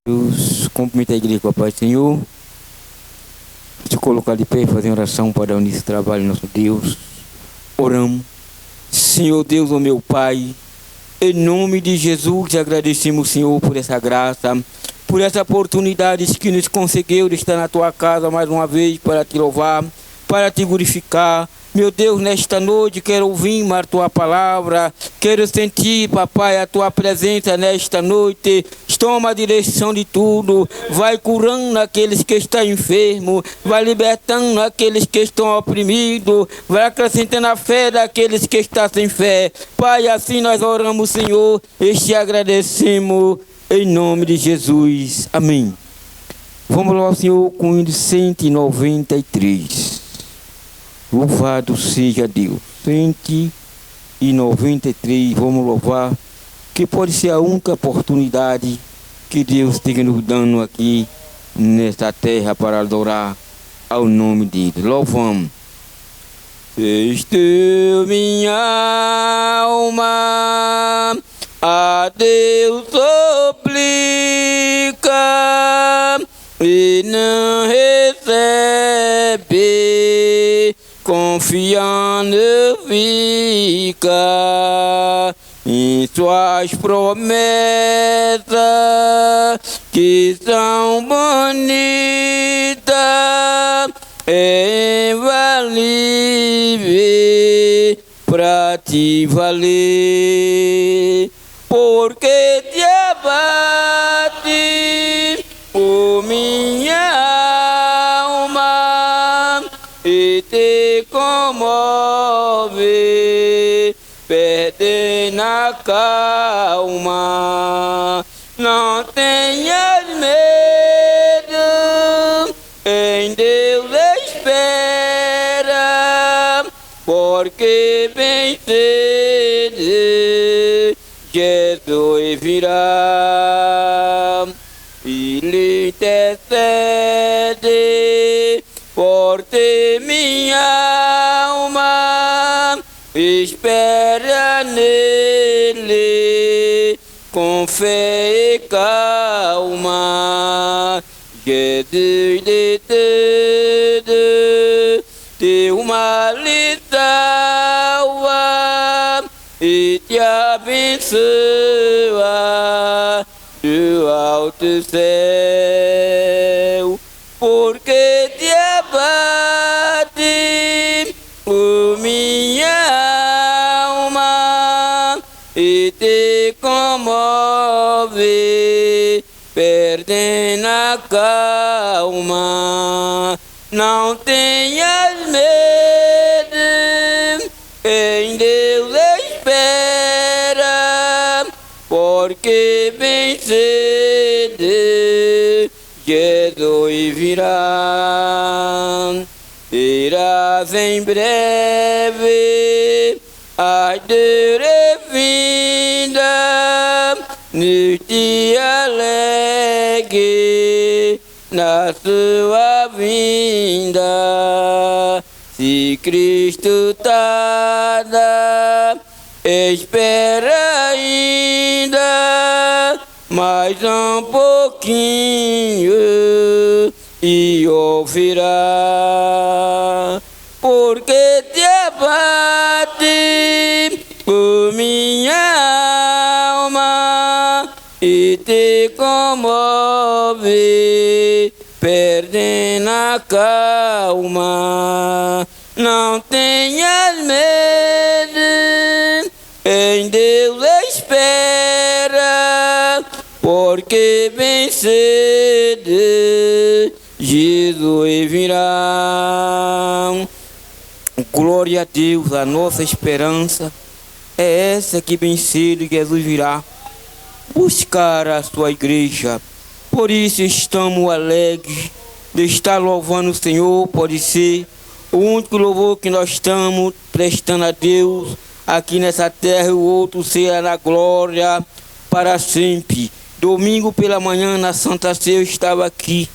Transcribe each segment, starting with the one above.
Deus, cumprimenta a igreja com a paz do Senhor. Se colocar de pé e fazer oração para unir esse trabalho, nosso Deus. Oramos. Senhor Deus, ó meu Pai, em nome de Jesus, agradecemos, Senhor, por essa graça, por essa oportunidade que nos concedeu de estar na Tua casa mais uma vez para Te louvar, para Te glorificar. Meu Deus, nesta noite quero ouvir a Tua palavra, quero sentir, Papai, a Tua presença nesta noite. Toma a direção de tudo, vai curando aqueles que estão enfermos, vai libertando aqueles que estão oprimidos, vai acrescentando a fé daqueles que estão sem fé. Pai, assim nós oramos, Senhor, e te agradecemos em nome de Jesus. Amém. Vamos lá, Senhor, com o hino 193. Louvado seja Deus. 193, vamos louvar, que pode ser a única oportunidade que Deus esteja nos dando aqui nesta terra para adorar ao nome dele. Louvamos. Estou minha alma a Deus suplica e não recebe, confiando fica em suas promessas que são bonitas, é infalível pra te valer, porque te abate, oh minha alma, e te comove, perde na calma. Não tenhas medo, em Deus espera, porque bem cedo Jesus virá e lhe intercede por ti, minha alma, espera nele com fé e calma. Jesus de tudo teu mal lhe salva e te abençoa do alto céu, porque te abate, oh minha alma, e te comove, perde na calma. Não tenhas medo, em Deus espera, porque bem cedo Jesus virá. Irás em breve a ter vinda, nos dias alegre na sua vinda. Se Cristo tarda, espera ainda mais um pouquinho e ouvirá, porque te abate, oh minha alma, e te comove, perde na calma. Não tenhas medo, em Deus espera, porque bem cedo Jesus virá. Glória a Deus, a nossa esperança é essa, que bem cedo Jesus virá buscar a sua igreja. Por isso estamos alegres de estar louvando o Senhor. Pode ser o único louvor que nós estamos prestando a Deus aqui nessa terra, e o outro será na glória para sempre. Domingo pela manhã na Santa Ceia eu estava aqui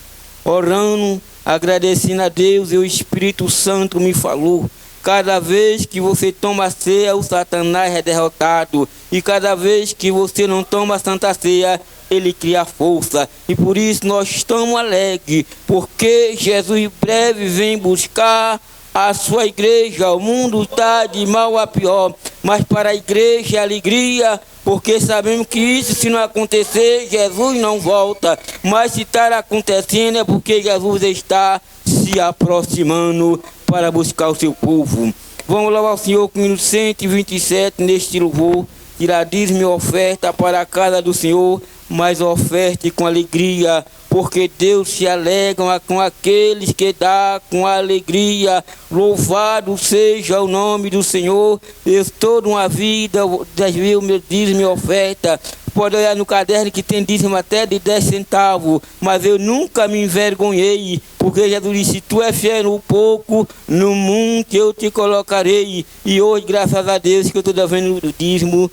orando, agradecendo a Deus, e o Espírito Santo me falou Cada vez que você toma ceia, o Satanás é derrotado. E cada vez que você não toma a Santa Ceia, ele cria força. E por isso nós estamos alegres, porque Jesus em breve vem buscar a sua igreja. O mundo está de mal a pior, mas para a igreja é alegria, porque sabemos que isso, se não acontecer, Jesus não volta. Mas se está acontecendo é porque Jesus está se aproximando para buscar o seu povo. Vamos louvar o Senhor com o minuto 127 neste louvor. Irá dízimo e oferta para a casa do Senhor, mas oferte com alegria, porque Deus se alegra com aqueles que dá com alegria. Louvado seja o nome do Senhor. Eu estou numa vida, 10 mil, meu dízimo e oferta. Pode olhar no caderno que tem dízimo até de 10 centavos, mas eu nunca me envergonhei, porque Jesus disse: tu é fiel no pouco, no mundo que eu te colocarei. E hoje, graças a Deus, que eu estou devendo o dízimo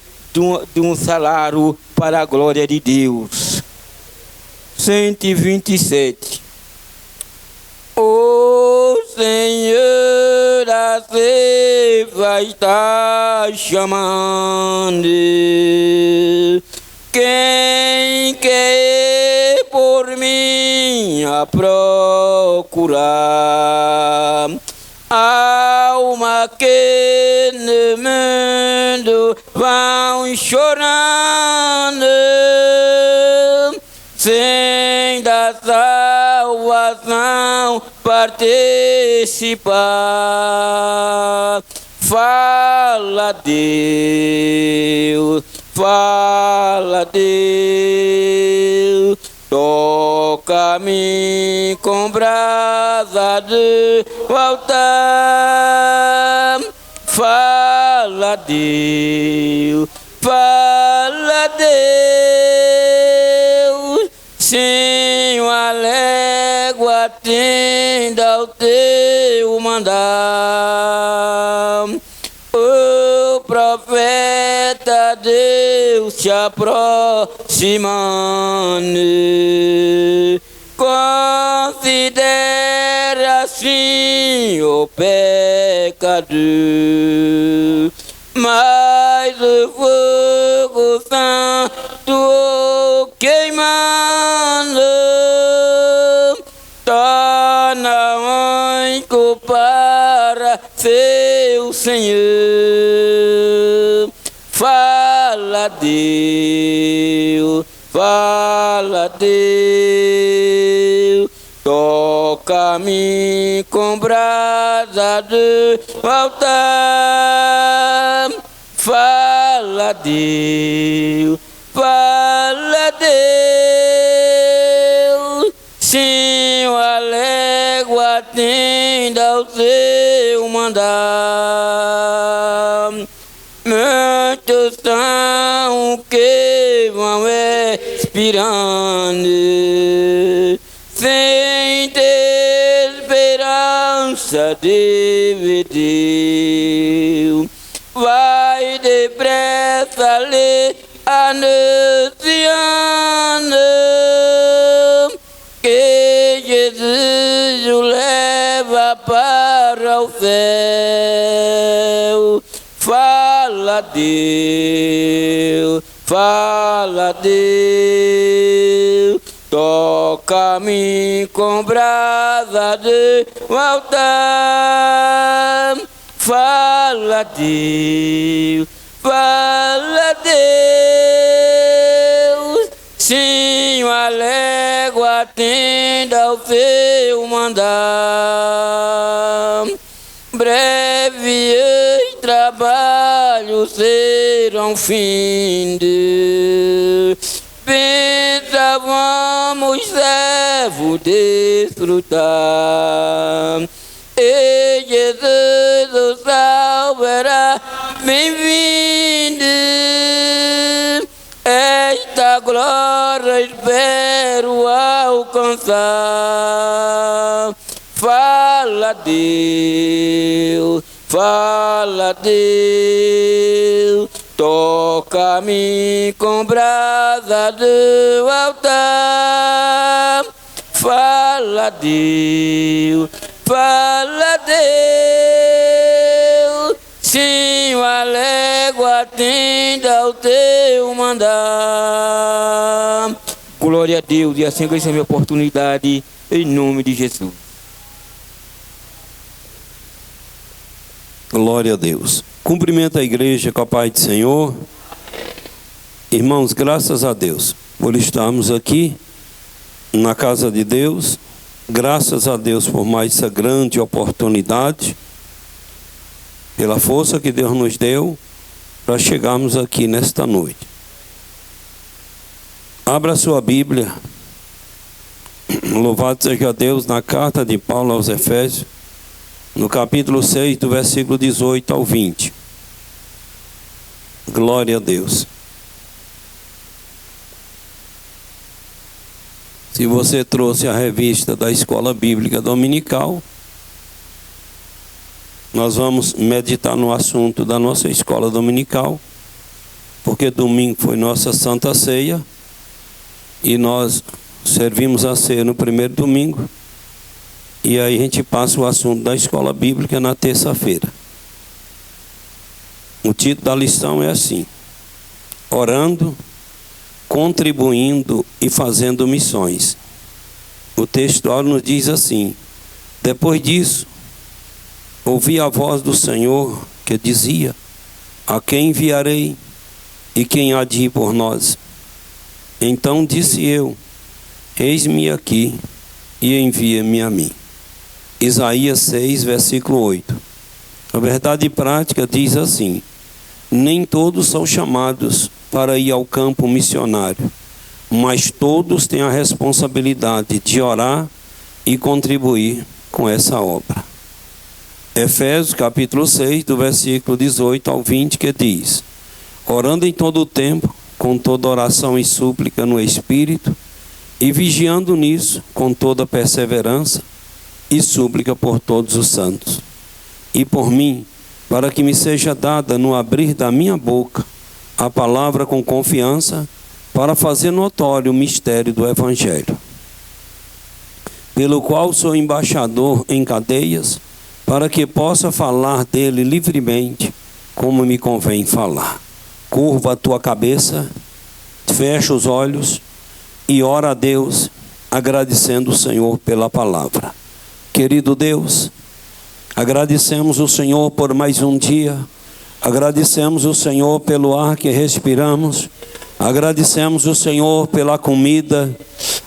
de um salário para a glória de Deus. 127. O Senhor a ceifa está chamando. Quem quer por mim a procurar? Alma que no mundo vão chorando, sem da salvação participar. Fala Deus, fala Deus, toca-me com brasa de altar. Fala Deus, fala Deus, sim, uma légua atenda ao teu mandar. O profeta Deus se aproximando, considera assim o pecado, mas o fogo santo queimando torna único para seu Senhor. Fala Deus, fala Deus, toca-me com brasa de altar. Fala Deus, fala Deus, sim, a légua atenda ao seu mandar. Muitos são que vão expirando, sem ter esperança de Deus. Vai depressa lhe anunciando que Jesus o leva para o céu. Fala Deus, fala Deus, toca-me com brasa de altar. Fala Deus, fala Deus, sim, a légua atenda ao seu mandar. Breve os trabalhos serão findos, pensa vamos servo desfrutar. E Jesus o salvará, bem-vindo. Esta glória espero alcançar. Fala Deus, fala Deus, toca-me com brasa do altar. Fala Deus, fala Deus, Sim, a légua atende ao teu mandar. Glória a Deus, e assim que essa é a minha oportunidade, em nome de Jesus. Glória a Deus. Cumprimento a igreja com a paz do Senhor. Irmãos, graças a Deus por estarmos aqui na casa de Deus. Graças a Deus por mais essa grande oportunidade, pela força que Deus nos deu para chegarmos aqui nesta noite. Abra sua Bíblia. Louvado seja Deus, na carta de Paulo aos Efésios, no capítulo 6, do versículo 18 ao 20. Glória a Deus. Se você trouxe a revista da Escola Bíblica Dominical, nós vamos meditar no assunto da nossa escola dominical, porque domingo foi nossa Santa Ceia, e nós servimos a ceia no primeiro domingo, e aí a gente passa o assunto da escola bíblica na terça-feira. O título da lição é assim: orando, contribuindo e fazendo missões. O textual nos diz assim: depois disso, ouvi a voz do Senhor que dizia: a quem enviarei e quem há de ir por nós? Então disse eu: eis-me aqui, e envia-me a mim. Isaías 6, versículo 8. A verdade prática diz assim: nem todos são chamados para ir ao campo missionário, mas todos têm a responsabilidade de orar e contribuir com essa obra. Efésios capítulo 6, do versículo 18 ao 20, que diz: orando em todo o tempo, com toda oração e súplica no Espírito, e vigiando nisso com toda perseverança e súplica por todos os santos, e por mim, para que me seja dada no abrir da minha boca a palavra com confiança, para fazer notório o mistério do Evangelho, pelo qual sou embaixador em cadeias, para que possa falar dele livremente, como me convém falar. Curva a tua cabeça, fecha os olhos e ora a Deus, agradecendo o Senhor pela palavra. Querido Deus, agradecemos o Senhor por mais um dia, agradecemos o Senhor pelo ar que respiramos, agradecemos o Senhor pela comida,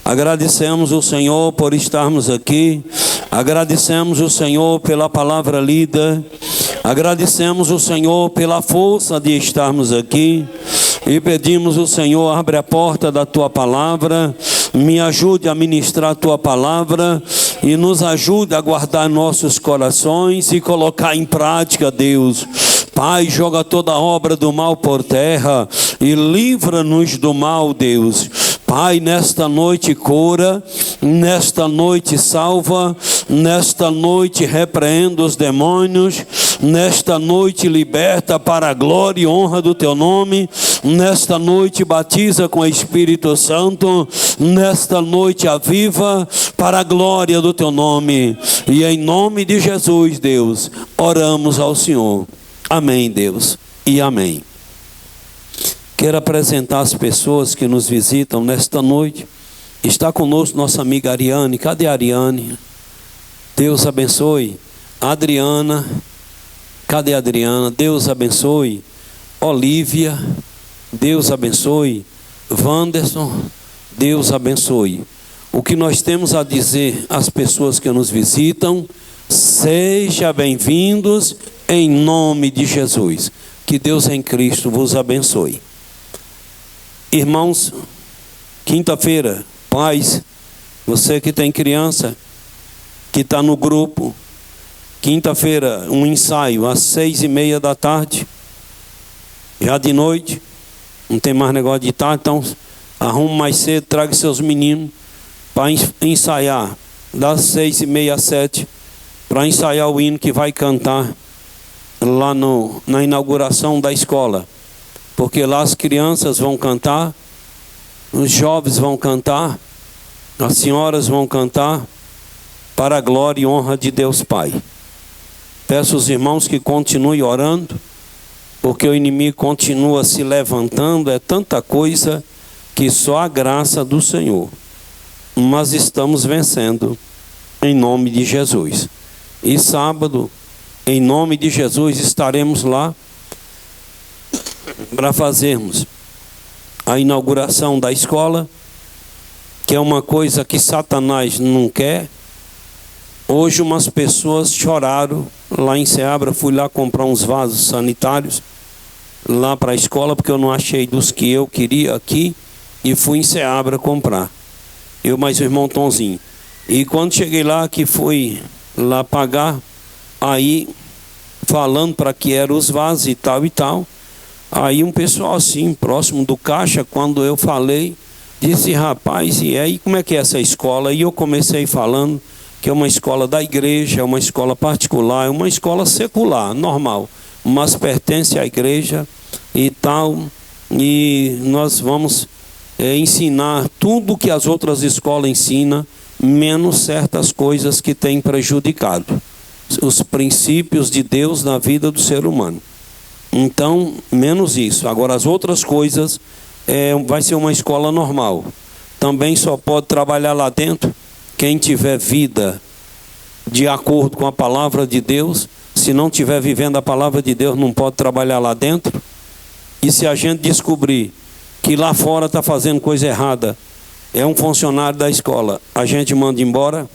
agradecemos o Senhor por estarmos aqui, agradecemos o Senhor pela palavra lida, agradecemos o Senhor pela força de estarmos aqui, e pedimos o Senhor, abre a porta da tua palavra, me ajude a ministrar a tua palavra e nos ajude a guardar nossos corações e colocar em prática, Deus. Pai, joga toda a obra do mal por terra e livra-nos do mal, Deus. Pai, nesta noite cura, nesta noite salva, nesta noite repreenda os demônios, nesta noite liberta para a glória e honra do teu nome, nesta noite batiza com o Espírito Santo, nesta noite aviva para a glória do teu nome, e em nome de Jesus, Deus, oramos ao Senhor. Amém, Deus, e amém. Quero apresentar as pessoas que nos visitam nesta noite. Está conosco nossa amiga Ariane. Cadê a Ariane? Deus abençoe. Adriana. Cadê a Adriana? Deus abençoe. Olívia. Deus abençoe. Wanderson. Deus abençoe. O que nós temos a dizer às pessoas que nos visitam: sejam bem-vindos em nome de Jesus. Que Deus em Cristo vos abençoe. Irmãos, quinta-feira, pais, você que tem criança, que está no grupo, quinta-feira, um ensaio às 6:30 da tarde, já de noite, não tem mais negócio de tarde, então arrume mais cedo, traga seus meninos para ensaiar, das 6:30 às 7, para ensaiar o hino que vai cantar lá na inauguração da escola. Porque lá as crianças vão cantar, os jovens vão cantar, as senhoras vão cantar, para a glória e honra de Deus Pai. Peço aos irmãos que continuem orando, porque o inimigo continua se levantando. É tanta coisa que só a graça do Senhor. Mas estamos vencendo em nome de Jesus. E sábado, em nome de Jesus, estaremos lá para fazermos a inauguração da escola, que é uma coisa que Satanás não quer. Hoje umas pessoas choraram lá em Ceabra. Fui lá comprar uns vasos sanitários lá para a escola, porque eu não achei dos que eu queria aqui, e fui em Ceabra comprar, eu mais o irmão Tonzinho. E quando cheguei lá, que fui lá pagar, aí falando para que eram os vasos e tal, aí um pessoal assim, próximo do caixa, quando eu falei, disse: rapaz, e aí como é que é essa escola? E eu comecei falando que é uma escola da igreja, é uma escola particular, é uma escola secular, normal, mas pertence à igreja e tal, e nós vamos ensinar tudo que as outras escolas ensinam, menos certas coisas que têm prejudicado os princípios de Deus na vida do ser humano. Então, menos isso. Agora, as outras coisas, vai ser uma escola normal. Também só pode trabalhar lá dentro quem tiver vida de acordo com a palavra de Deus. Se não estiver vivendo a palavra de Deus, não pode trabalhar lá dentro. E se a gente descobrir que lá fora está fazendo coisa errada, é um funcionário da escola, a gente manda embora.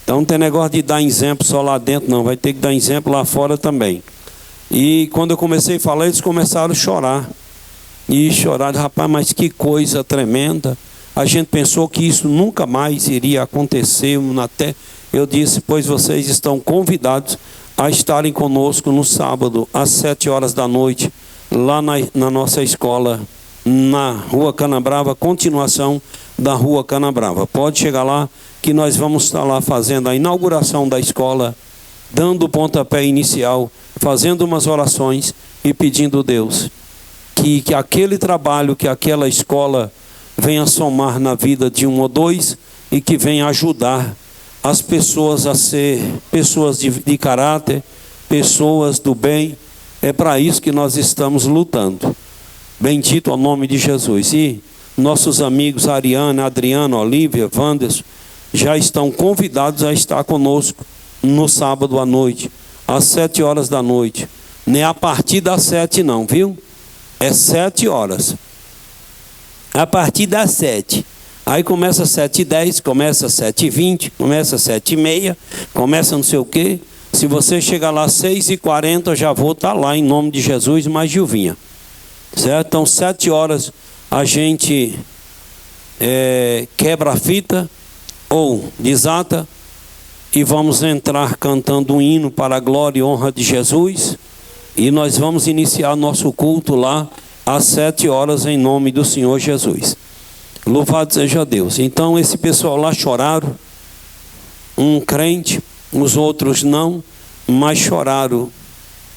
Então não tem negócio de dar exemplo só lá dentro, não. Vai ter que dar exemplo lá fora também. E quando eu comecei a falar, eles começaram a chorar. E choraram: rapaz, mas que coisa tremenda. A gente pensou que isso nunca mais iria acontecer. Até eu disse: pois vocês estão convidados a estarem conosco no sábado, às 7 horas da noite, lá na nossa escola, na Rua Canabrava, continuação da Rua Canabrava. Pode chegar lá, que nós vamos estar lá fazendo a inauguração da escola, dando o pontapé inicial, fazendo umas orações e pedindo a Deus que aquele trabalho, que aquela escola venha somar na vida de um ou dois, e que venha ajudar as pessoas a ser pessoas de caráter, pessoas do bem. É para isso que nós estamos lutando. Bendito ao nome de Jesus. E nossos amigos Ariana, Adriana, Olívia, Wanderson já estão convidados a estar conosco no sábado à noite, às 7 horas da noite. Nem a partir das 7 não, viu? É 7 horas. A partir das 7. Aí começa 7h10, começa 7h20, começa 7h30, começa não sei o quê. Se você chegar lá às 6h40, já vou estar lá em nome de Jesus, mais Gilvinha. Certo? Então 7 horas a gente quebra a fita ou desata, e vamos entrar cantando um hino para a glória e honra de Jesus. E nós vamos iniciar nosso culto lá às 7 horas em nome do Senhor Jesus. Louvado seja Deus. Então esse pessoal lá choraram, um crente, os outros não, mas choraram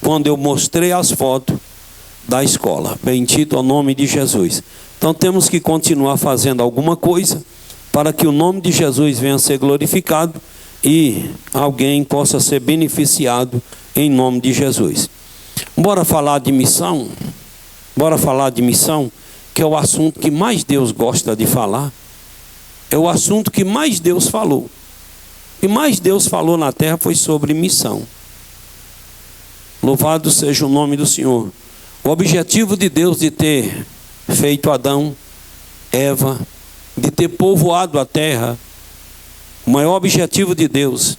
quando eu mostrei as fotos da escola. Bendito ao nome de Jesus. Então temos que continuar fazendo alguma coisa para que o nome de Jesus venha a ser glorificado e alguém possa ser beneficiado em nome de Jesus. Bora falar de missão? Bora falar de missão, que é o assunto que mais Deus gosta de falar. É o assunto que mais Deus falou. O que mais Deus falou na terra foi sobre missão. Louvado seja o nome do Senhor. O objetivo de Deus de ter feito Adão, Eva, de ter povoado a terra, o maior objetivo de Deus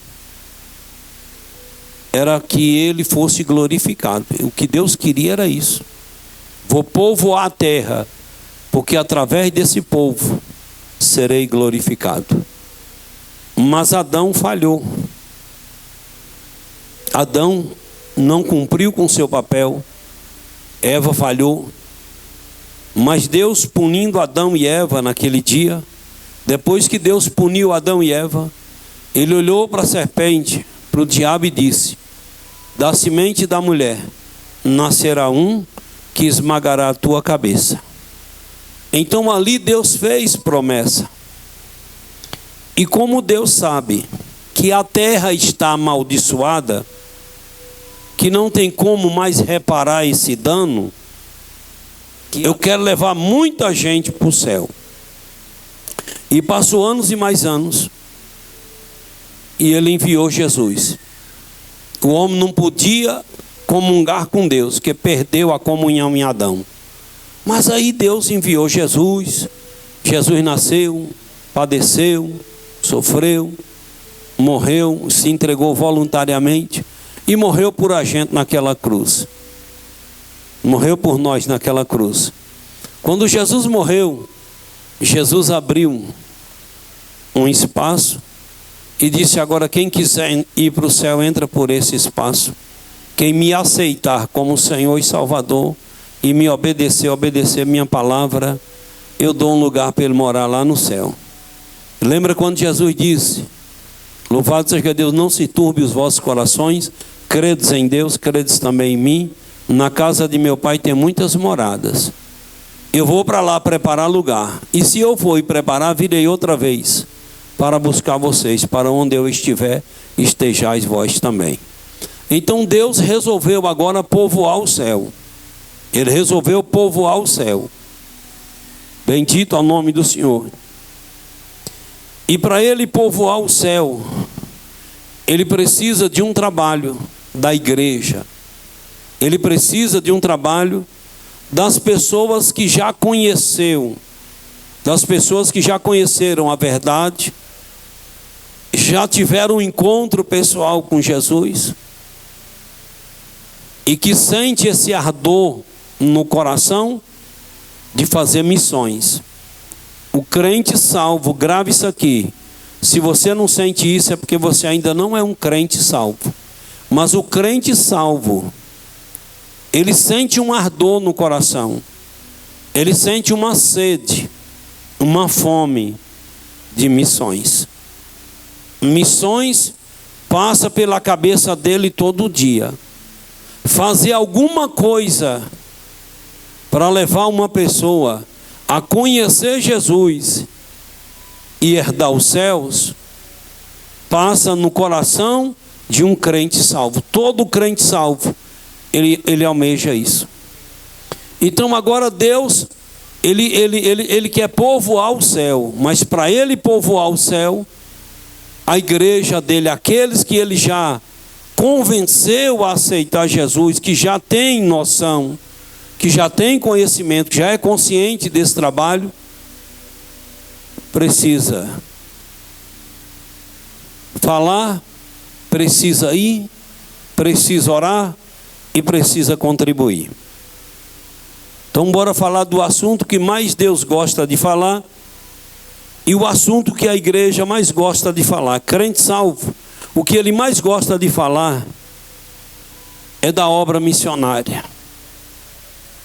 era que ele fosse glorificado. O que Deus queria era isso. Vou povoar a terra, porque através desse povo serei glorificado. Mas Adão falhou. Adão não cumpriu com seu papel. Eva falhou. Mas Deus, punindo Adão e Eva naquele dia, depois que Deus puniu Adão e Eva, ele olhou para a serpente, para o diabo, e disse: da semente da mulher nascerá um que esmagará a tua cabeça. Então ali Deus fez promessa. E como Deus sabe que a terra está amaldiçoada, que não tem como mais reparar esse dano, eu quero levar muita gente para o céu. E passou anos e mais anos, e ele enviou Jesus. O homem não podia comungar com Deus, que perdeu a comunhão em Adão. Mas aí Deus enviou Jesus. Jesus nasceu, padeceu, sofreu, morreu, se entregou voluntariamente e morreu por a gente naquela cruz. Morreu por nós naquela cruz. Quando Jesus morreu, Jesus abriu um espaço e disse: agora quem quiser ir para o céu, entra por esse espaço. Quem me aceitar como Senhor e Salvador e me obedecer minha palavra, eu dou um lugar para ele morar lá no céu. Lembra quando Jesus disse: louvado seja Deus, não se turbe os vossos corações, credes em Deus, credes também em mim. Na casa de meu pai tem muitas moradas. Eu vou para lá preparar lugar. E se eu for e preparar, virei outra vez para buscar vocês. Para onde eu estiver, estejais vós também. Então Deus resolveu agora povoar o céu. Ele resolveu povoar o céu. Bendito é o nome do Senhor. E para ele povoar o céu, ele precisa de um trabalho da igreja. Ele precisa de um trabalho das pessoas que já conheceu, das pessoas que já conheceram a verdade, já tiveram um encontro pessoal com Jesus e que sente esse ardor no coração de fazer missões. O crente salvo, grave isso aqui, se você não sente isso é porque você ainda não é um crente salvo. Mas o crente salvo, ele sente um ardor no coração, ele sente uma sede, uma fome de missões. Missões passa pela cabeça dele todo dia. Fazer alguma coisa para levar uma pessoa a conhecer Jesus e herdar os céus, passa no coração de um crente salvo. Todo crente salvo, ele almeja isso. Então agora Deus, ele quer povoar o céu, mas para ele povoar o céu, a igreja dele, aqueles que ele já convenceu a aceitar Jesus, que já tem noção, que já tem conhecimento, que já é consciente desse trabalho, precisa falar, precisa ir, precisa orar e precisa contribuir. Então bora falar do assunto que mais Deus gosta de falar e o assunto que a igreja mais gosta de falar. Crente salvo, o que ele mais gosta de falar é da obra missionária.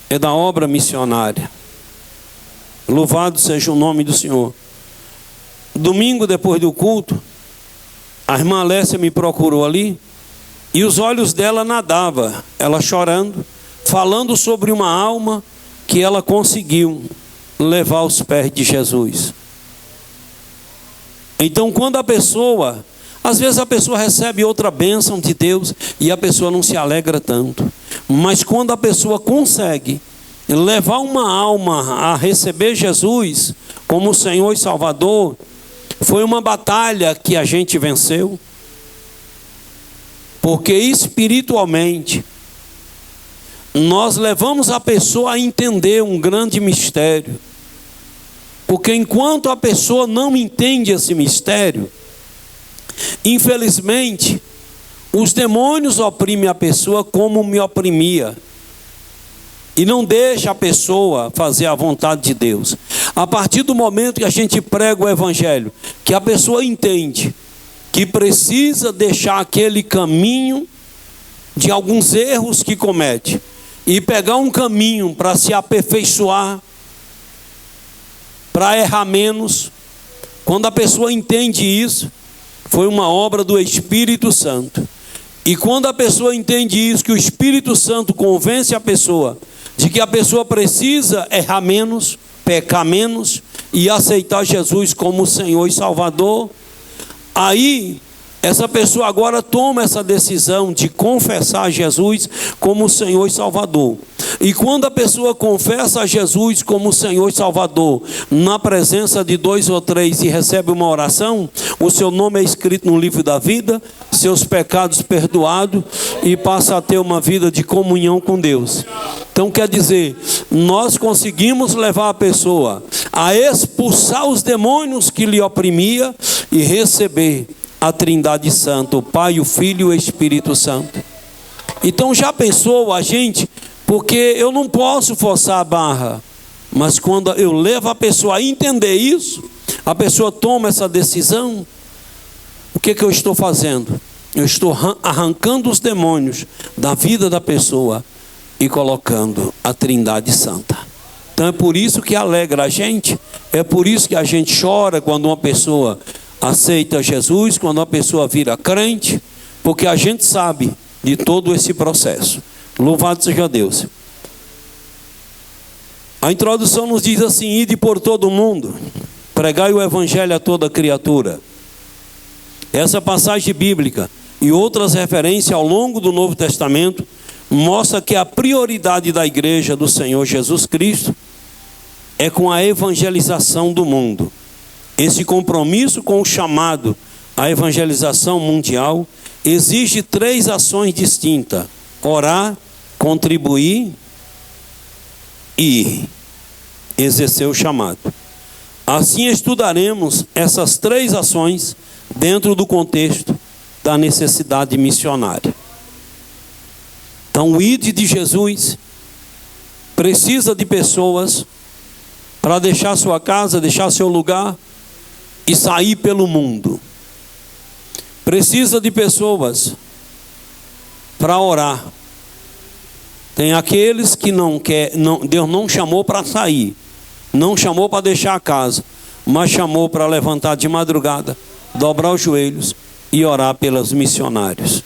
É da obra missionária. Louvado seja o nome do Senhor. Domingo, depois do culto, a irmã Alessia me procurou ali e os olhos dela nadavam, ela chorando, falando sobre uma alma que ela conseguiu levar aos pés de Jesus. Então quando a pessoa, às vezes a pessoa recebe outra bênção de Deus e a pessoa não se alegra tanto. Mas quando a pessoa consegue levar uma alma a receber Jesus como Senhor e Salvador, foi uma batalha que a gente venceu. Porque espiritualmente, nós levamos a pessoa a entender um grande mistério. Porque enquanto a pessoa não entende esse mistério, infelizmente, os demônios oprimem a pessoa como me oprimia. E não deixa a pessoa fazer a vontade de Deus. A partir do momento que a gente prega o evangelho, que a pessoa entende que precisa deixar aquele caminho de alguns erros que comete e pegar um caminho para se aperfeiçoar, para errar menos. Quando a pessoa entende isso, foi uma obra do Espírito Santo. E quando a pessoa entende isso, que o Espírito Santo convence a pessoa de que a pessoa precisa errar menos, pecar menos e aceitar Jesus como Senhor e Salvador, aí essa pessoa agora toma essa decisão de confessar Jesus como Senhor e Salvador. E quando a pessoa confessa a Jesus como Senhor e Salvador, na presença de 2 ou 3 e recebe uma oração, o seu nome é escrito no livro da vida, seus pecados perdoados e passa a ter uma vida de comunhão com Deus. Então quer dizer, nós conseguimos levar a pessoa a expulsar os demônios que lhe oprimia e receber a Trindade Santa, o Pai, o Filho e o Espírito Santo. Então já pensou a gente, porque eu não posso forçar a barra, mas quando eu levo a pessoa a entender isso, a pessoa toma essa decisão, o que eu estou fazendo? Eu estou arrancando os demônios da vida da pessoa e colocando a Trindade Santa. Então é por isso que alegra a gente, é por isso que a gente chora quando uma pessoa aceita Jesus, quando uma pessoa vira crente, porque a gente sabe de todo esse processo. Louvado seja Deus. A introdução nos diz assim: ide por todo o mundo, pregai o evangelho a toda criatura. Essa passagem bíblica e outras referências ao longo do Novo Testamento mostra que a prioridade da igreja do Senhor Jesus Cristo é com a evangelização do mundo. Esse compromisso com o chamado à evangelização mundial exige 3 ações distintas: orar, contribuir e exercer o chamado. Assim estudaremos essas 3 ações dentro do contexto da necessidade missionária. Então o ID de Jesus precisa de pessoas para deixar sua casa, deixar seu lugar e sair pelo mundo. Precisa de pessoas para orar. Tem aqueles que Deus não chamou para sair, não chamou para deixar a casa, mas chamou para levantar de madrugada, dobrar os joelhos e orar pelos missionários.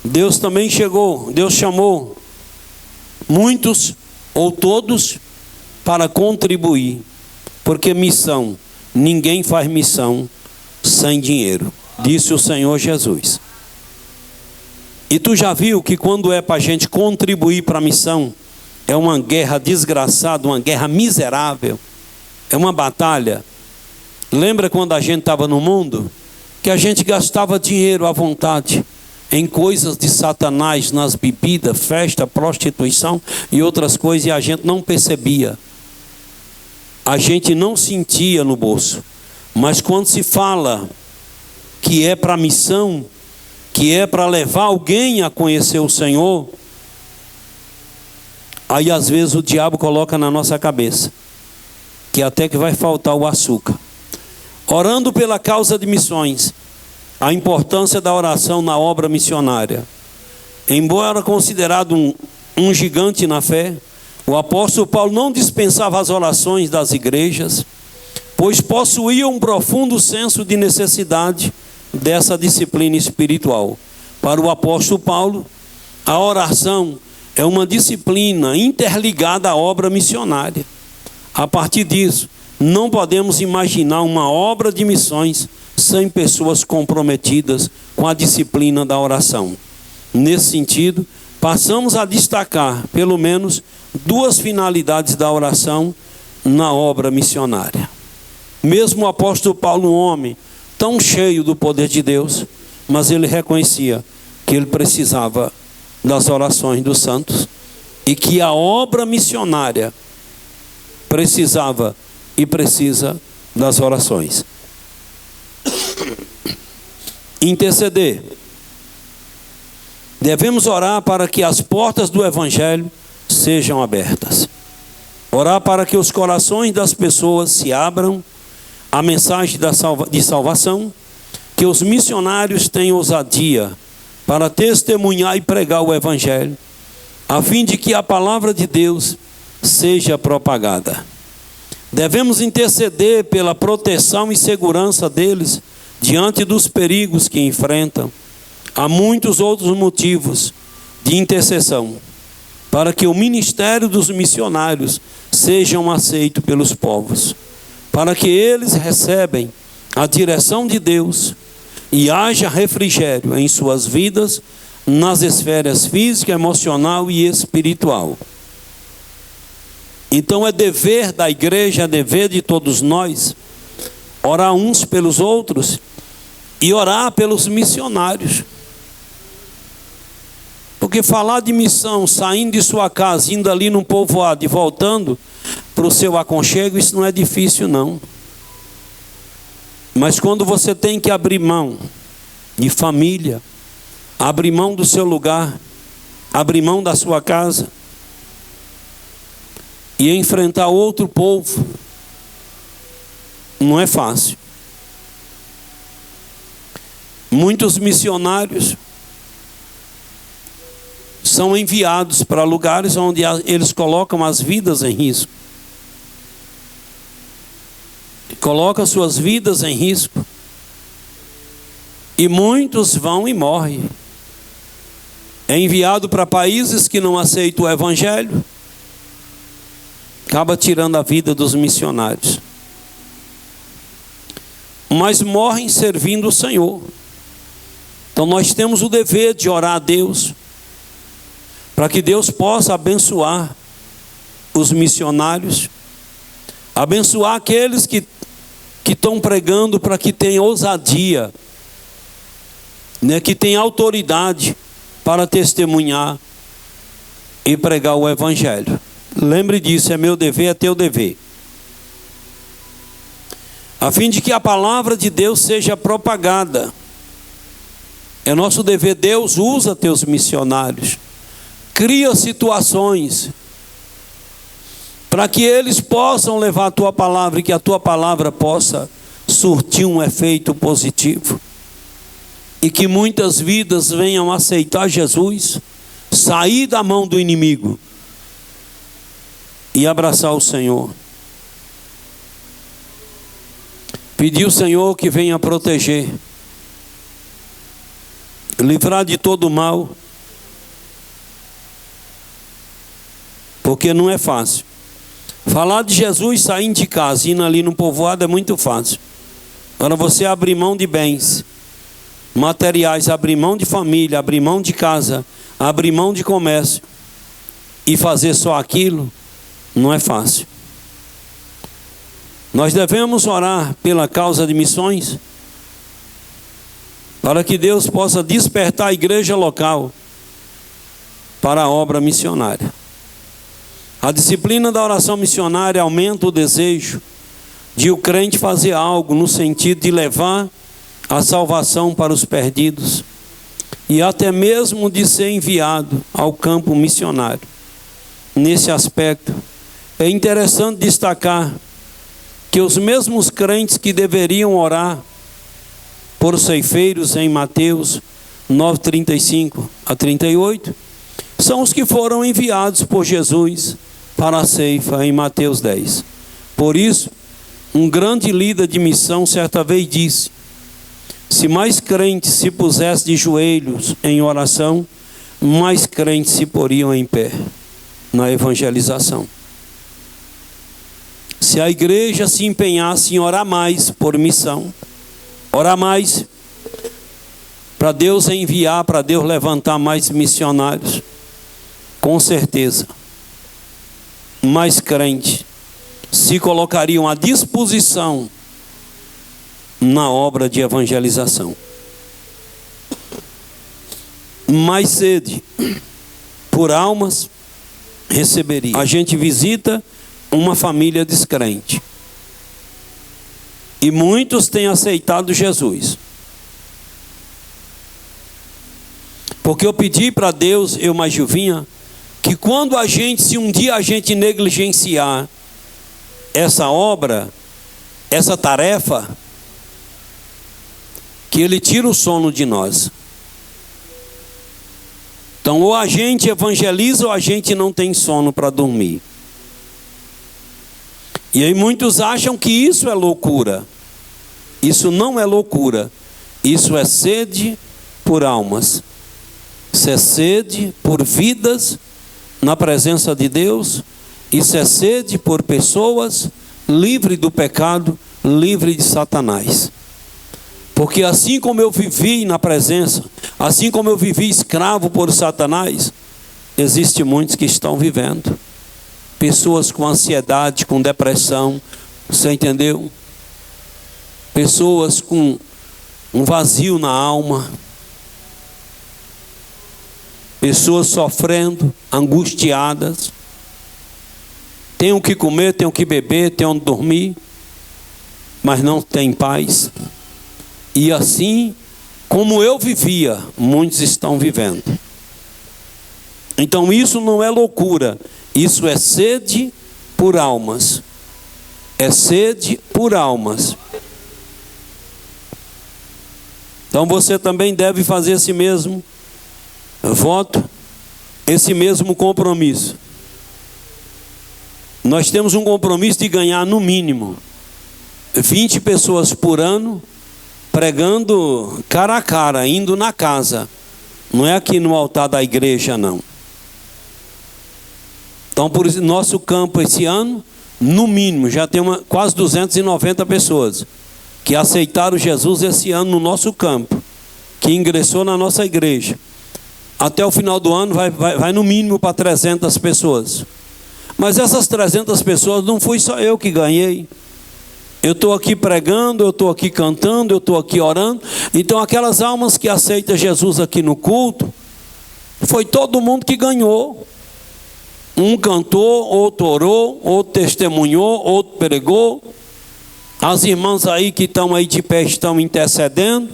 Deus chamou muitos ou todos para contribuir, porque missão, ninguém faz missão sem dinheiro, disse o Senhor Jesus. E tu já viu que quando é para a gente contribuir para a missão, é uma guerra desgraçada, uma guerra miserável, é uma batalha. Lembra quando a gente estava no mundo, que a gente gastava dinheiro à vontade em coisas de Satanás, nas bebidas, festa, prostituição e outras coisas, e a gente não percebia, a gente não sentia no bolso. Mas quando se fala que é para missão, que é para levar alguém a conhecer o Senhor, aí às vezes o diabo coloca na nossa cabeça que até que vai faltar o açúcar. Orando pela causa de missões, a importância da oração na obra missionária. Embora considerado um gigante na fé, o apóstolo Paulo não dispensava as orações das igrejas, pois possuía um profundo senso de necessidade dessa disciplina espiritual. Para o apóstolo Paulo, a oração é uma disciplina interligada à obra missionária. A partir disso, não podemos imaginar uma obra de missões sem pessoas comprometidas com a disciplina da oração. Nesse sentido, passamos a destacar pelo menos 2 finalidades da oração na obra missionária. Mesmo o apóstolo Paulo, um homem tão cheio do poder de Deus, mas ele reconhecia que ele precisava das orações dos santos e que a obra missionária precisava e precisa das orações. Interceder. Devemos orar para que as portas do Evangelho sejam abertas. Orar para que os corações das pessoas se abram à mensagem de salvação, que os missionários tenham ousadia para testemunhar e pregar o Evangelho, a fim de que a palavra de Deus seja propagada. Devemos interceder pela proteção e segurança deles diante dos perigos que enfrentam. Há muitos outros motivos de intercessão para que o ministério dos missionários sejam aceitos pelos povos, para que eles recebem a direção de Deus e haja refrigério em suas vidas, nas esferas física, emocional e espiritual. Então é dever da igreja, é dever de todos nós, orar uns pelos outros e orar pelos missionários. Porque falar de missão, saindo de sua casa, indo ali num povoado e voltando para o seu aconchego, isso não é difícil não. Mas quando você tem que abrir mão de família, abrir mão do seu lugar, abrir mão da sua casa e enfrentar outro povo, não é fácil. Muitos missionários são enviados para lugares onde eles colocam as vidas em risco. Colocam suas vidas em risco. E muitos vão e morrem. É enviado para países que não aceitam o evangelho. Acaba tirando a vida dos missionários. Mas morrem servindo o Senhor. Então nós temos o dever de orar a Deus, para que Deus possa abençoar os missionários, abençoar aqueles que estão pregando, para que tenham ousadia, né, que tenham autoridade para testemunhar e pregar o evangelho. Lembre disso, é meu dever, é teu dever. A fim de que a palavra de Deus seja propagada. É nosso dever. Deus usa teus missionários. Cria situações para que eles possam levar a tua palavra e que a tua palavra possa surtir um efeito positivo. E que muitas vidas venham aceitar Jesus, sair da mão do inimigo e abraçar o Senhor. Pedir ao Senhor que venha proteger, livrar de todo mal, porque não é fácil. Falar de Jesus saindo de casa, indo ali no povoado, é muito fácil. Agora você abrir mão de bens materiais, abrir mão de família, abrir mão de casa, abrir mão de comércio e fazer só aquilo, não é fácil. Nós devemos orar pela causa de missões, para que Deus possa despertar a igreja local para a obra missionária. A disciplina da oração missionária aumenta o desejo de o crente fazer algo no sentido de levar a salvação para os perdidos e até mesmo de ser enviado ao campo missionário. Nesse aspecto, é interessante destacar que os mesmos crentes que deveriam orar por ceifeiros em Mateus 9:35 a 38, são os que foram enviados por Jesus para a ceifa em Mateus 10. Por isso, um grande líder de missão certa vez disse: se mais crentes se pusessem de joelhos em oração, mais crentes se poriam em pé na evangelização. Se a igreja se empenhasse em orar mais por missão, orar mais para Deus enviar, para Deus levantar mais missionários, com certeza mais crentes se colocariam à disposição na obra de evangelização. Mais sede por almas receberia. A gente visita uma família descrente e muitos têm aceitado Jesus, porque eu pedi para Deus, eu mais Gilvinha, que quando se um dia a gente negligenciar essa obra, essa tarefa, que Ele tira o sono de nós. Então, ou a gente evangeliza ou a gente não tem sono para dormir. E aí muitos acham que isso é loucura. Isso não é loucura. Isso é sede por almas. Isso é sede por vidas na presença de Deus. Isso é sede por pessoas livres do pecado, livres de Satanás. Porque assim como eu vivi na presença, assim como eu vivi escravo por Satanás, existem muitos que estão vivendo. Pessoas com ansiedade, com depressão, você entendeu? Pessoas com um vazio na alma. Pessoas sofrendo, angustiadas. Tem o que comer, tem o que beber, tem onde dormir, mas não tem paz. E assim, como eu vivia, muitos estão vivendo. Então isso não é loucura, isso é sede por almas. É sede por almas. Então você também deve fazer esse mesmo voto, esse mesmo compromisso. Nós temos um compromisso de ganhar no mínimo 20 pessoas por ano, pregando cara a cara, indo na casa. Não é aqui no altar da igreja, não. Então, por isso, nosso campo esse ano, no mínimo, já tem quase 290 pessoas que aceitaram Jesus esse ano no nosso campo, que ingressou na nossa igreja. Até o final do ano vai no mínimo para 300 pessoas. Mas essas 300 pessoas não fui só eu que ganhei. Eu estou aqui pregando, eu estou aqui cantando, eu estou aqui orando. Então aquelas almas que aceitam Jesus aqui no culto, foi todo mundo que ganhou. Um cantou, outro orou, outro testemunhou, outro pregou. As irmãs aí que estão aí de pé estão intercedendo.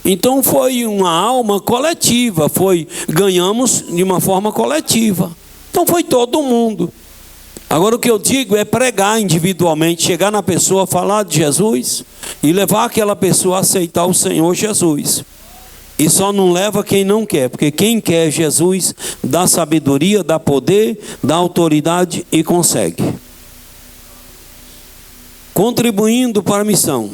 Então foi uma alma coletiva, ganhamos de uma forma coletiva. Então foi todo mundo. Agora o que eu digo é pregar individualmente, chegar na pessoa, falar de Jesus e levar aquela pessoa a aceitar o Senhor Jesus. E só não leva quem não quer, porque quem quer Jesus dá sabedoria, dá poder, dá autoridade e consegue. Contribuindo para a missão.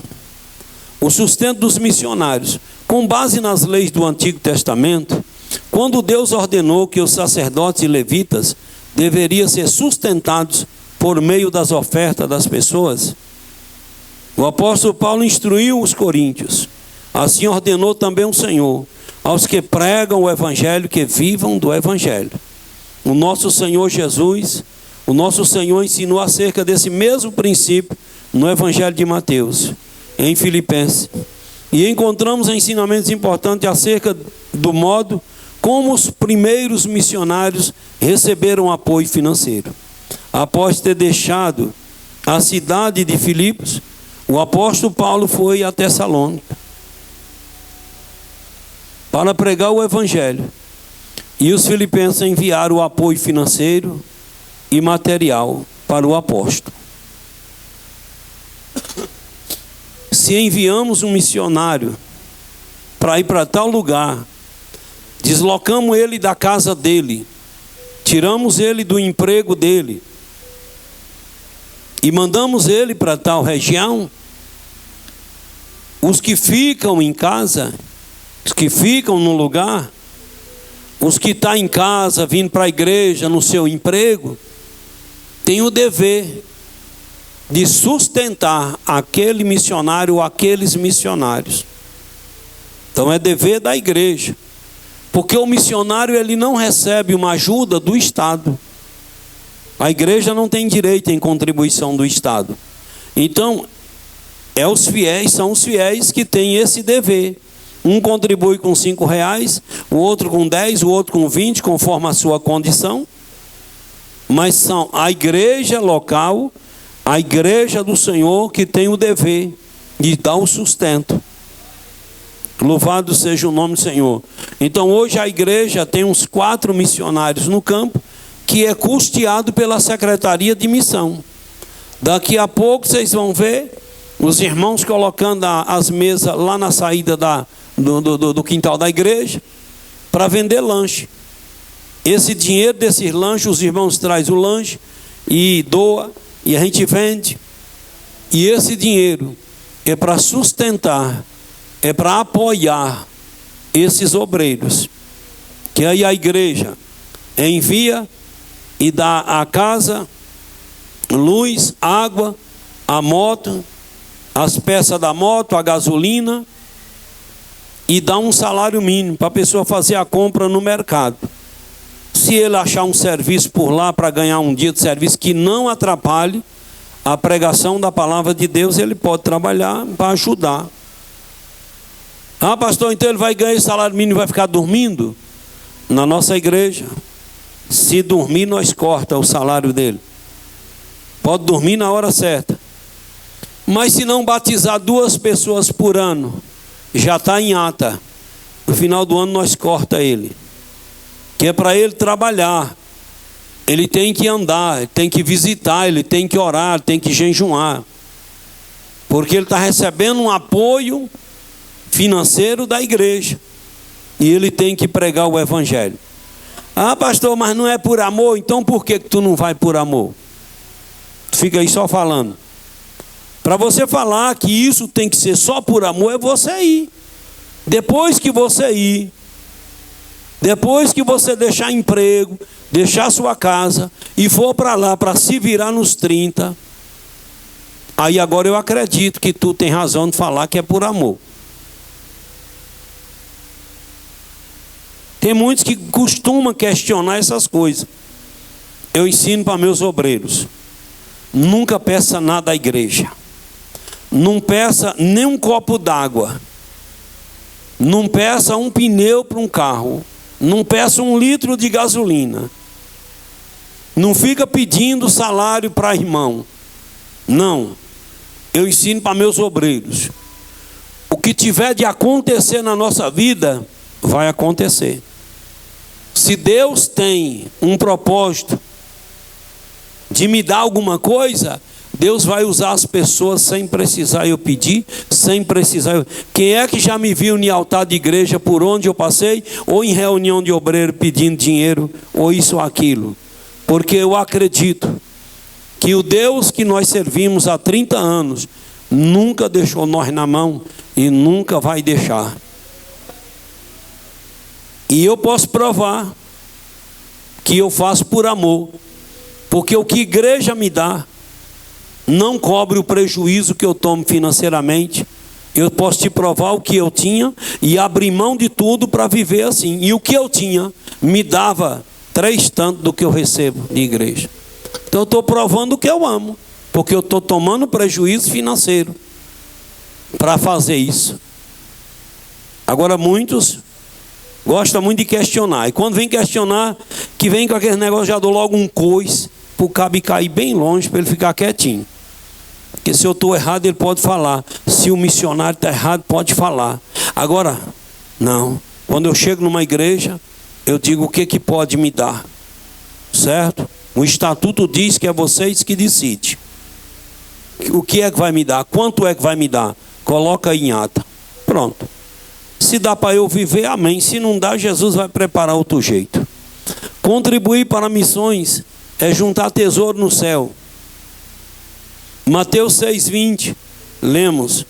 O sustento dos missionários. Com base nas leis do Antigo Testamento, quando Deus ordenou que os sacerdotes e levitas deveriam ser sustentados por meio das ofertas das pessoas, o apóstolo Paulo instruiu os coríntios. Assim ordenou também o Senhor aos que pregam o evangelho, que vivam do evangelho. O nosso Senhor Jesus, o nosso Senhor ensinou acerca desse mesmo princípio no evangelho de Mateus, em Filipenses. E encontramos ensinamentos importantes acerca do modo como os primeiros missionários receberam apoio financeiro. Após ter deixado a cidade de Filipos, o apóstolo Paulo foi a Tessalônica para pregar o evangelho. E os filipenses enviaram o apoio financeiro e material para o apóstolo. Se enviamos um missionário para ir para tal lugar, deslocamos ele da casa dele, tiramos ele do emprego dele e mandamos ele para tal região, os que ficam em casa, os que ficam no lugar, os que estão em casa, vindo para a igreja, no seu emprego, têm o dever de sustentar aquele missionário ou aqueles missionários. Então é dever da igreja, porque o missionário ele não recebe uma ajuda do Estado. A igreja não tem direito em contribuição do Estado. Então são os fiéis que têm esse dever. Um contribui com R$5, o outro com 10, o outro com 20, conforme a sua condição. Mas são a igreja local, a igreja do Senhor, que tem o dever de dar o sustento. Louvado seja o nome do Senhor. Então hoje a igreja tem uns 4 missionários no campo, que é custeado pela Secretaria de Missão. Daqui a pouco vocês vão ver os irmãos colocando as mesas lá na saída do quintal da igreja para vender lanche. Esse dinheiro desses lanches, os irmãos trazem o lanche e doa, e a gente vende. E esse dinheiro é para sustentar, é para apoiar esses obreiros, que aí a igreja envia e dá a casa, luz, água, a moto, as peças da moto, a gasolina e dá um salário mínimo para a pessoa fazer a compra no mercado. Se ele achar um serviço por lá para ganhar um dia de serviço que não atrapalhe a pregação da palavra de Deus, ele pode trabalhar para ajudar. Ah, pastor, então ele vai ganhar esse salário mínimo e vai ficar dormindo? Na nossa igreja, se dormir, nós corta o salário dele. Pode dormir na hora certa. Mas se não batizar 2 pessoas por ano, já está em ata. No final do ano nós corta ele. Que é para ele trabalhar. Ele tem que andar, ele tem que visitar, ele tem que orar, ele tem que jejuar. Porque ele está recebendo um apoio financeiro da igreja. E ele tem que pregar o evangelho. Ah, pastor, mas não é por amor? Então por que tu não vai por amor? Tu fica aí só falando. Para você falar que isso tem que ser só por amor, é você ir. Depois que você ir, depois que você deixar emprego, deixar sua casa e for para lá para se virar nos 30, aí agora eu acredito que tu tem razão de falar que é por amor. Tem muitos que costumam questionar essas coisas. Eu ensino para meus obreiros: nunca peça nada à igreja. Não peça nem um copo d'água. Não peça um pneu para um carro. Não peça 1 litro de gasolina. Não fica pedindo salário para irmão. Não. Eu ensino para meus obreiros: o que tiver de acontecer na nossa vida, vai acontecer. Se Deus tem um propósito de me dar alguma coisa, Deus vai usar as pessoas sem precisar eu pedir, sem precisar. Quem é que já me viu em altar de igreja por onde eu passei, ou em reunião de obreiro pedindo dinheiro, ou isso ou aquilo? Porque eu acredito que o Deus que nós servimos há 30 anos nunca deixou nós na mão e nunca vai deixar. E eu posso provar que eu faço por amor, porque o que a igreja me dá não cobre o prejuízo que eu tomo financeiramente. Eu posso te provar o que eu tinha e abrir mão de tudo para viver assim. E o que eu tinha me dava 3 tantos do que eu recebo de igreja. Então eu estou provando o que eu amo, porque eu estou tomando prejuízo financeiro para fazer isso. Agora muitos gostam muito de questionar, e quando vem questionar, que vem com aquele negócio, já dou logo um coice para o cabo cair bem longe, para ele ficar quietinho. Porque se eu estou errado, ele pode falar. Se o missionário está errado, pode falar. Agora, não. Quando eu chego numa igreja, eu digo o que pode me dar. Certo? O estatuto diz que é vocês que decidem. O que é que vai me dar? Quanto é que vai me dar? Coloca aí em ata. Pronto. Se dá para eu viver, amém. Se não dá, Jesus vai preparar outro jeito. Contribuir para missões é juntar tesouro no céu. Mateus 6,20, lemos: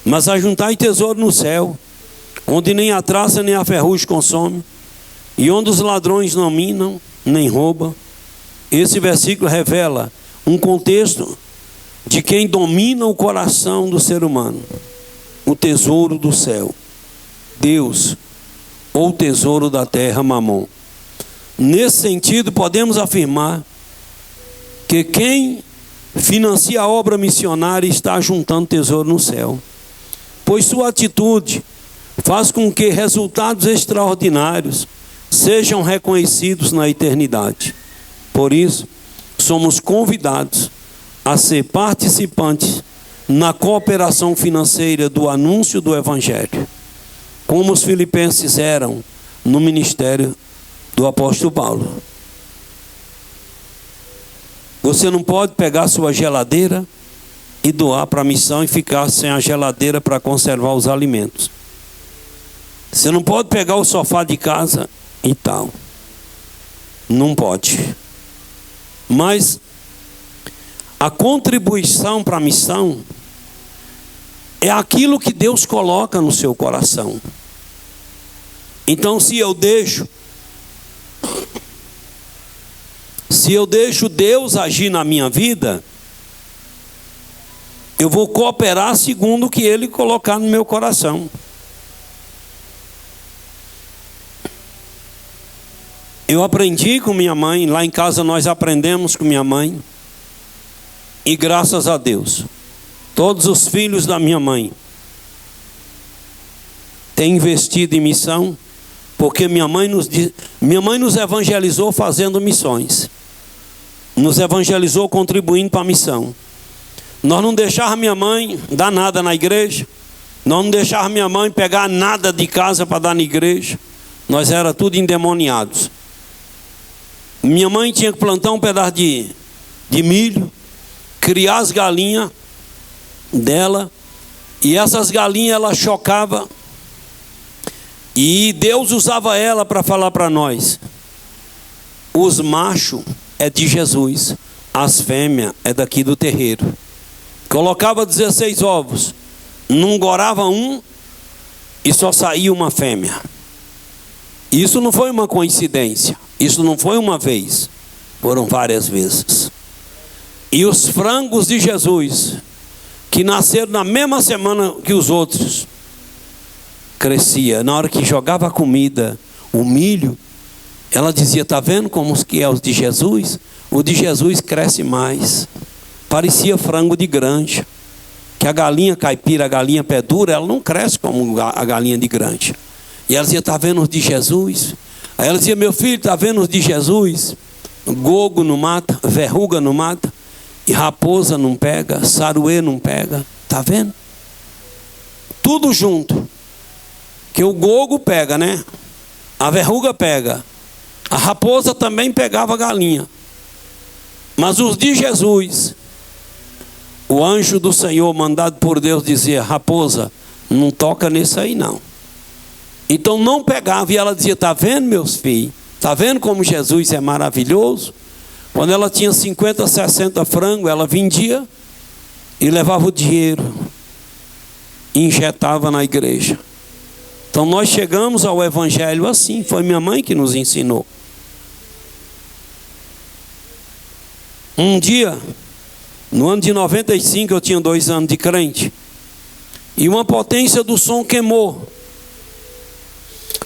mas ajuntai tesouro no céu, onde nem a traça nem a ferrugem consome, e onde os ladrões não minam, nem roubam. Esse versículo revela um contexto de quem domina o coração do ser humano: o tesouro do céu, Deus, ou o tesouro da terra, Mamon. Nesse sentido, podemos afirmar que quem financia a obra missionária está juntando tesouro no céu, pois sua atitude faz com que resultados extraordinários sejam reconhecidos na eternidade. Por isso, somos convidados a ser participantes na cooperação financeira do anúncio do Evangelho, como os filipenses eram no ministério do apóstolo Paulo. Você não pode pegar sua geladeira e doar para a missão e ficar sem a geladeira para conservar os alimentos. Você não pode pegar o sofá de casa e tal. Não pode. Mas a contribuição para a missão é aquilo que Deus coloca no seu coração. Então, se eu deixo Deus agir na minha vida, eu vou cooperar segundo o que Ele colocar no meu coração. Eu aprendi com minha mãe, lá em casa nós aprendemos com minha mãe. E graças a Deus, todos os filhos da minha mãe têm investido em missão, porque minha mãe nos evangelizou fazendo missões. Nos evangelizou contribuindo para a missão. Nós não deixávamos minha mãe dar nada na igreja. Nós não deixávamos minha mãe pegar nada de casa para dar na igreja. Nós era tudo endemoniados. Minha mãe tinha que plantar um pedaço de milho, criar as galinhas dela, e essas galinhas ela chocava, e Deus usava ela para falar para nós: os machos é de Jesus, as fêmeas é daqui do terreiro. Colocava 16 ovos, não gorava um e só saía uma fêmea. Isso não foi uma coincidência, isso não foi uma vez, foram várias vezes. E os frangos de Jesus, que nasceram na mesma semana que os outros, crescia. Na hora que jogava a comida, o milho, ela dizia: está vendo como que é os de Jesus? O de Jesus cresce mais. Parecia frango de granja. Que a galinha caipira, a galinha pé dura, ela não cresce como a galinha de granja. E ela dizia: está vendo os de Jesus? Aí ela dizia: meu filho, está vendo os de Jesus? Gogo não mata, verruga não mata, e raposa não pega, saruê não pega. Está vendo? Tudo junto. Que o gogo pega, né? A verruga pega. A raposa também pegava a galinha. Mas os de Jesus, o anjo do Senhor mandado por Deus dizia: raposa, não toca nisso aí não. Então não pegava, e ela dizia: está vendo, meus filhos? Está vendo como Jesus é maravilhoso? Quando ela tinha 50, 60 frangos, ela vendia e levava o dinheiro e injetava na igreja. Então nós chegamos ao evangelho assim. Foi minha mãe que nos ensinou. Um dia, no ano de 95, eu tinha 2 anos de crente, e uma potência do som queimou.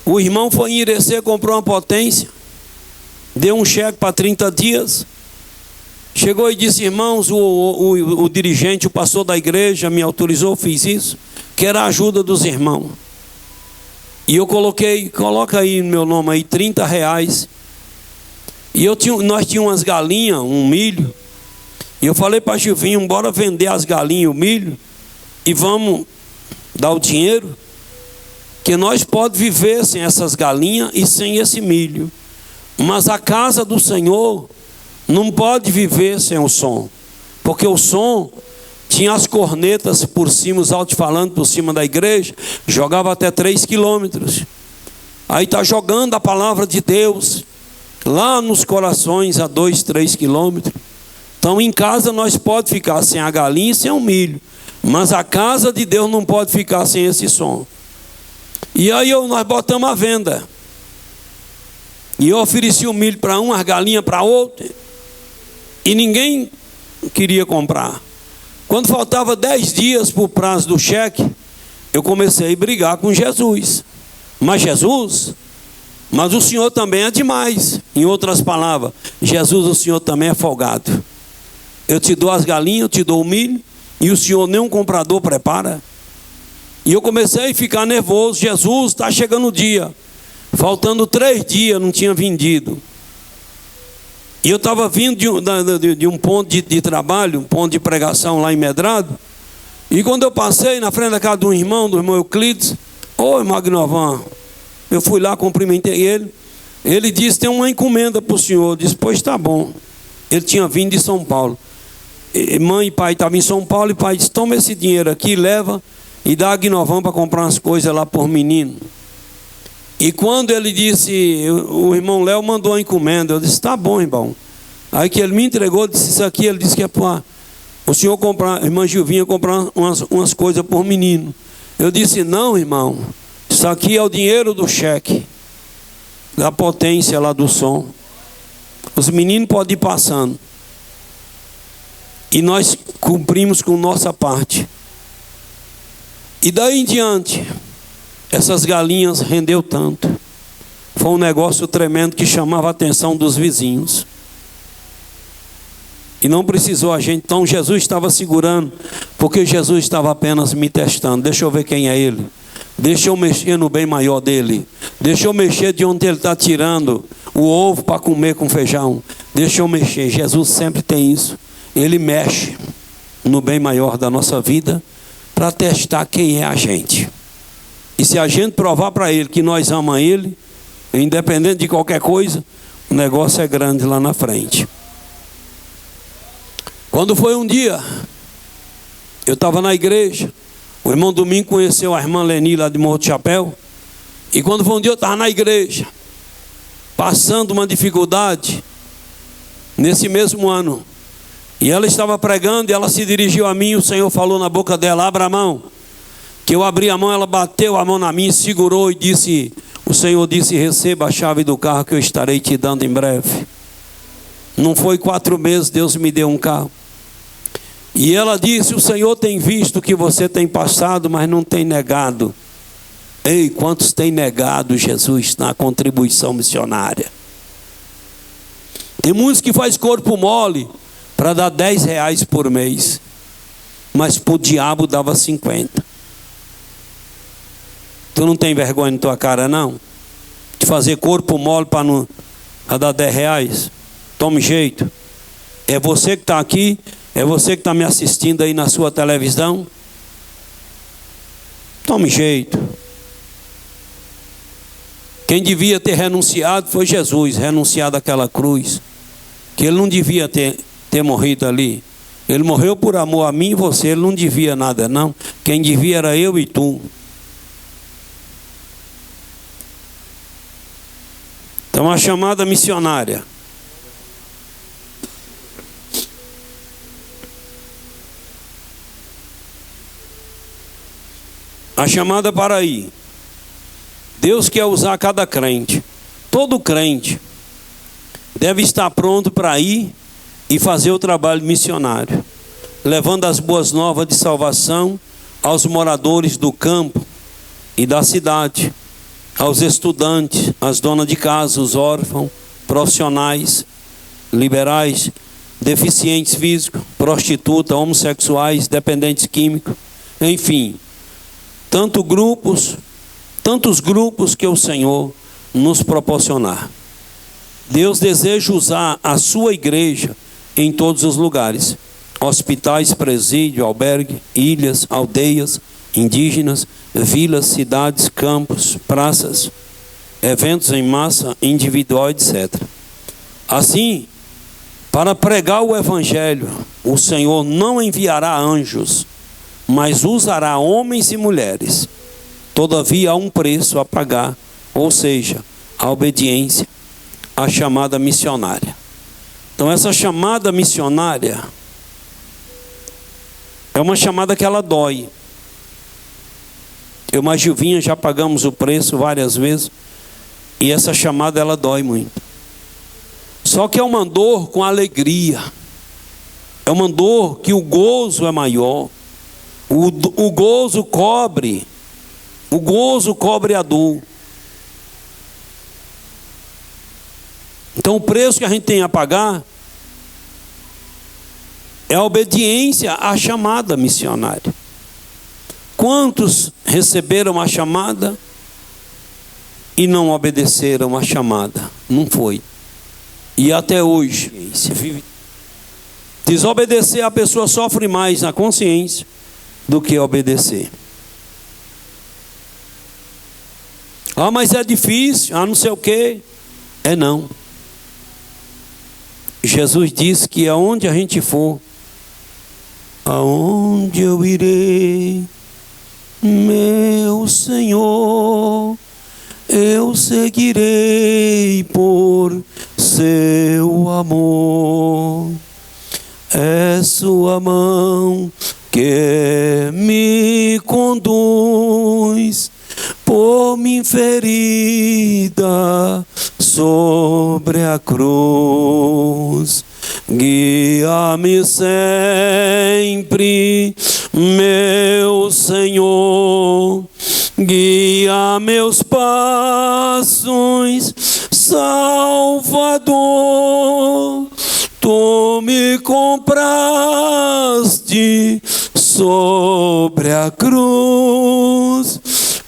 O irmão foi em Irecê, comprou uma potência, deu um cheque para 30 dias, chegou e disse: irmãos, o dirigente, o pastor da igreja me autorizou, fiz isso, quero a ajuda dos irmãos. E eu coloquei, coloca aí meu nome aí, R$30. E nós tínhamos umas galinhas, um milho, e eu falei para Gilvinho: bora vender as galinhas e o milho, e vamos dar o dinheiro, que nós podemos viver sem essas galinhas e sem esse milho. Mas a casa do Senhor não pode viver sem o som, porque o som tinha as cornetas por cima, os alto-falantes por cima da igreja, jogava até 3 quilômetros. Aí está jogando a palavra de Deus lá nos corações a 2, 3 quilômetros. Então em casa nós podemos ficar sem a galinha e sem o milho, mas a casa de Deus não pode ficar sem esse som. E aí nós botamos a venda, e eu ofereci o milho para um, as galinhas para outro, e ninguém queria comprar. Quando faltava 10 dias para o prazo do cheque, eu comecei a brigar com Jesus. Mas Jesus, mas o Senhor também é demais. Em outras palavras, Jesus, o Senhor também é folgado. Eu te dou as galinhas, eu te dou o milho, e o Senhor nem um comprador prepara. E eu comecei a ficar nervoso. Jesus, está chegando o dia. Faltando 3 dias, não tinha vendido. E eu estava vindo de um ponto de trabalho, um ponto de pregação lá em Medrado. E quando eu passei na frente da casa do irmão Euclides: oi, Magnovan. Eu fui lá, cumprimentei ele. Ele disse: tem uma encomenda para o senhor. Eu disse: pois está bom. Ele tinha vindo de São Paulo. Mãe e pai estavam em São Paulo, e pai disse: toma esse dinheiro aqui, leva e dá a Agnovan para comprar umas coisas lá por menino. E quando ele disse, o irmão Léo mandou a encomenda, eu disse: tá bom, irmão. Aí que ele me entregou, disse: isso aqui, ele disse que é para o senhor comprar, a irmã Gilvinha comprar umas coisas por menino. Eu disse: não, irmão, isso aqui é o dinheiro do cheque, da potência lá do som. Os meninos podem ir passando. E nós cumprimos com nossa parte. E daí em diante, essas galinhas rendeu tanto. foi um negócio tremendo que chamava a atenção dos vizinhos. E não precisou a gente. Então Jesus estava segurando, porque Jesus estava apenas me testando. Deixa eu ver quem é ele. Deixa eu mexer no bem maior dele. Deixa eu mexer de onde ele está tirando o ovo para comer com feijão. Deixa eu mexer. Jesus sempre tem isso. Ele mexe no bem maior da nossa vida para testar quem é a gente. E se a gente provar para ele que nós amamos ele, independente de qualquer coisa, o negócio é grande lá na frente. Quando foi um dia, eu estava na igreja, o irmão Domingo conheceu a irmã Leni lá de Morro do Chapéu, e quando foi um dia eu estava na igreja, passando uma dificuldade, nesse mesmo ano, e ela estava pregando, e ela se dirigiu a mim, e o Senhor falou na boca dela: abra a mão. Que eu abri a mão, ela bateu a mão na minha, segurou e disse, o Senhor disse: receba a chave do carro que eu estarei te dando em breve. Não foi 4 meses, Deus me deu um carro. E ela disse: o Senhor tem visto que você tem passado, mas não tem negado. Ei, quantos têm negado Jesus na contribuição missionária? Tem muitos que faz corpo mole para dar R$10 por mês, mas para o diabo dava 50. Tu não tem vergonha na tua cara, não? De fazer corpo mole para dar R$10? Tome jeito. É você que está aqui, é você que está me assistindo aí na sua televisão. Tome jeito. Quem devia ter renunciado foi Jesus, renunciado àquela cruz. Que ele não devia ter morrido ali. Ele morreu por amor a mim e você, ele não devia nada, não. Quem devia era eu e tu. Então a chamada missionária. A chamada para ir. Deus quer usar cada crente. Todo crente deve estar pronto para ir e fazer o trabalho missionário, levando as boas novas de salvação aos moradores do campo e da cidade, aos estudantes, às donas de casa, os órfãos, profissionais, liberais, deficientes físicos, prostitutas, homossexuais, dependentes químicos, enfim, tantos grupos que o Senhor nos proporcionar. Deus deseja usar a sua igreja em todos os lugares: hospitais, presídio, albergue, ilhas, aldeias, indígenas, vilas, cidades, campos, praças, eventos em massa, individual, etc. Assim, para pregar o evangelho, o Senhor não enviará anjos, mas usará homens e mulheres. Todavia há um preço a pagar, ou seja, a obediência à chamada missionária. Então essa chamada missionária é uma chamada que ela dói. Eu mais Gilvinha já pagamos o preço várias vezes, e essa chamada ela dói muito. Só que é uma dor com alegria. É uma dor que o gozo é maior. O gozo cobre a dor. Então o preço que a gente tem a pagar é a obediência à chamada missionária. Quantos receberam a chamada e não obedeceram a chamada? Não foi. E até hoje, desobedecer, a pessoa sofre mais na consciência do que obedecer. Ah, mas é difícil, não sei o quê. É não. Jesus disse que aonde a gente for, aonde eu irei, meu Senhor, eu seguirei por seu amor. É sua mão que me conduz por mim ferida sobre a cruz. Guia-me sempre, meu Senhor, guia meus passos, Salvador. Tu me compraste sobre a cruz,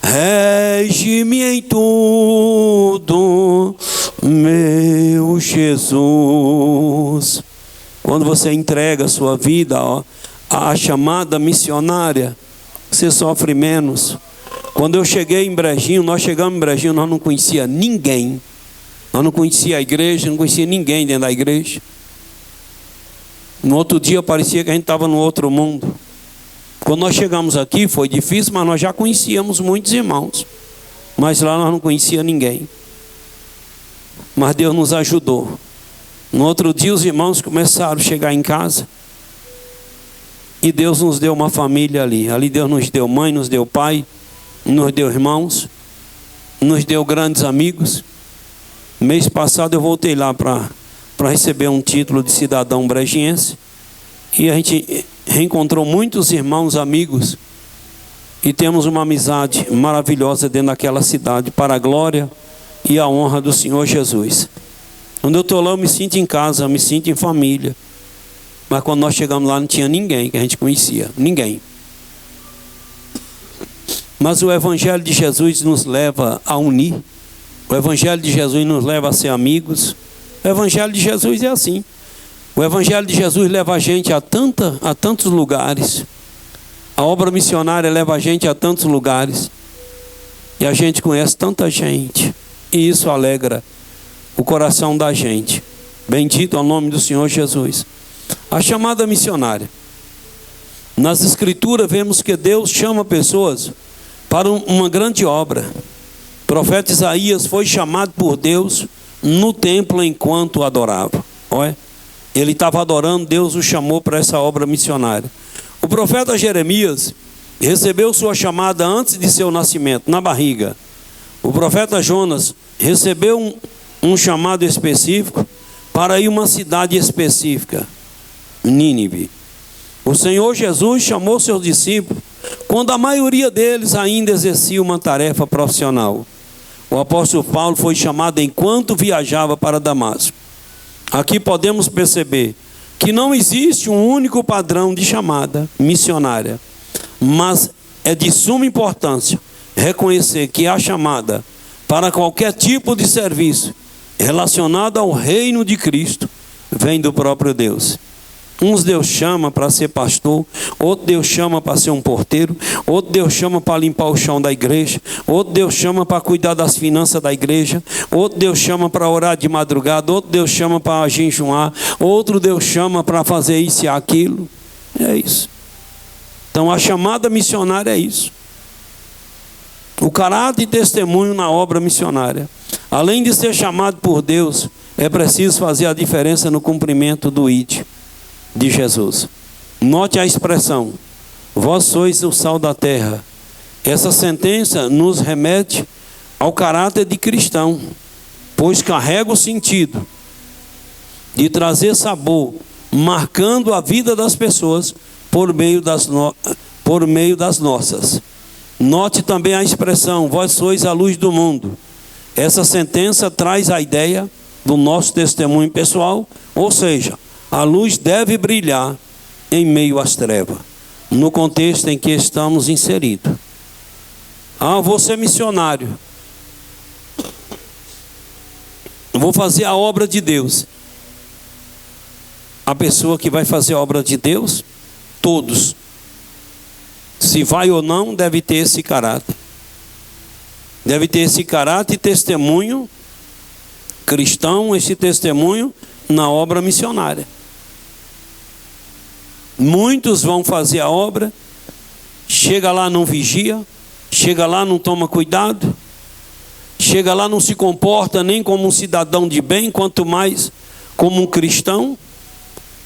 rege-me em tudo, meu Jesus. Quando você entrega a sua vida à chamada missionária, você sofre menos. Quando eu cheguei em Brejinho, nós chegamos em Brejinho, nós não conhecia ninguém. Nós não conhecia a igreja, não conhecia ninguém dentro da igreja. No outro dia parecia que a gente estava no outro mundo. Quando nós chegamos aqui foi difícil, mas nós já conhecíamos muitos irmãos. Mas lá nós não conhecíamos ninguém. Mas Deus nos ajudou. No outro dia os irmãos começaram a chegar em casa. E Deus nos deu uma família ali. Ali Deus nos deu mãe, nos deu pai, nos deu irmãos, nos deu grandes amigos. Mês passado eu voltei lá para receber um título de cidadão brejiense. E a gente reencontrou muitos irmãos, amigos. E temos uma amizade maravilhosa dentro daquela cidade, para a glória e a honra do Senhor Jesus. Quando eu estou lá eu me sinto em casa, eu me sinto em família. Mas quando nós chegamos lá não tinha ninguém que a gente conhecia, ninguém. Mas o Evangelho de Jesus nos leva a unir. O Evangelho de Jesus nos leva a ser amigos. O Evangelho de Jesus é assim. O Evangelho de Jesus leva a gente a tantos lugares. A obra missionária leva a gente a tantos lugares. E a gente conhece tanta gente. E isso alegra o coração da gente. Bendito é o nome do Senhor Jesus. A chamada missionária. Nas Escrituras vemos que Deus chama pessoas para uma grande obra. O profeta Isaías foi chamado por Deus no templo enquanto adorava. Olha, ele estava adorando, Deus o chamou para essa obra missionária. O profeta Jeremias recebeu sua chamada antes de seu nascimento, na barriga. O profeta Jonas recebeu um chamado específico para ir a uma cidade específica, Nínive. O Senhor Jesus chamou seus discípulos quando a maioria deles ainda exercia uma tarefa profissional. O apóstolo Paulo foi chamado enquanto viajava para Damasco. Aqui podemos perceber que não existe um único padrão de chamada missionária, mas é de suma importância reconhecer que a chamada para qualquer tipo de serviço relacionado ao reino de Cristo vem do próprio Deus. Uns Deus chama para ser pastor, outro Deus chama para ser um porteiro, outro Deus chama para limpar o chão da igreja, outro Deus chama para cuidar das finanças da igreja, outro Deus chama para orar de madrugada, outro Deus chama para jejuar, outro Deus chama para fazer isso e aquilo. É isso. Então a chamada missionária é isso. O caráter e testemunho na obra missionária. Além de ser chamado por Deus, é preciso fazer a diferença no cumprimento do ID de Jesus. Note a expressão: vós sois o sal da terra. Essa sentença nos remete ao caráter de cristão, pois carrega o sentido de trazer sabor, marcando a vida das pessoas por meio das nossas. Note também a expressão: vós sois a luz do mundo. Essa sentença traz a ideia do nosso testemunho pessoal, ou seja, a luz deve brilhar em meio às trevas, no contexto em que estamos inseridos. Vou ser missionário. Vou fazer a obra de Deus. A pessoa que vai fazer a obra de Deus, todos, se vai ou não, deve ter esse caráter. Deve ter esse caráter e testemunho cristão, esse testemunho na obra missionária. Muitos vão fazer a obra, chega lá não vigia, chega lá não toma cuidado, chega lá não se comporta nem como um cidadão de bem, quanto mais como um cristão,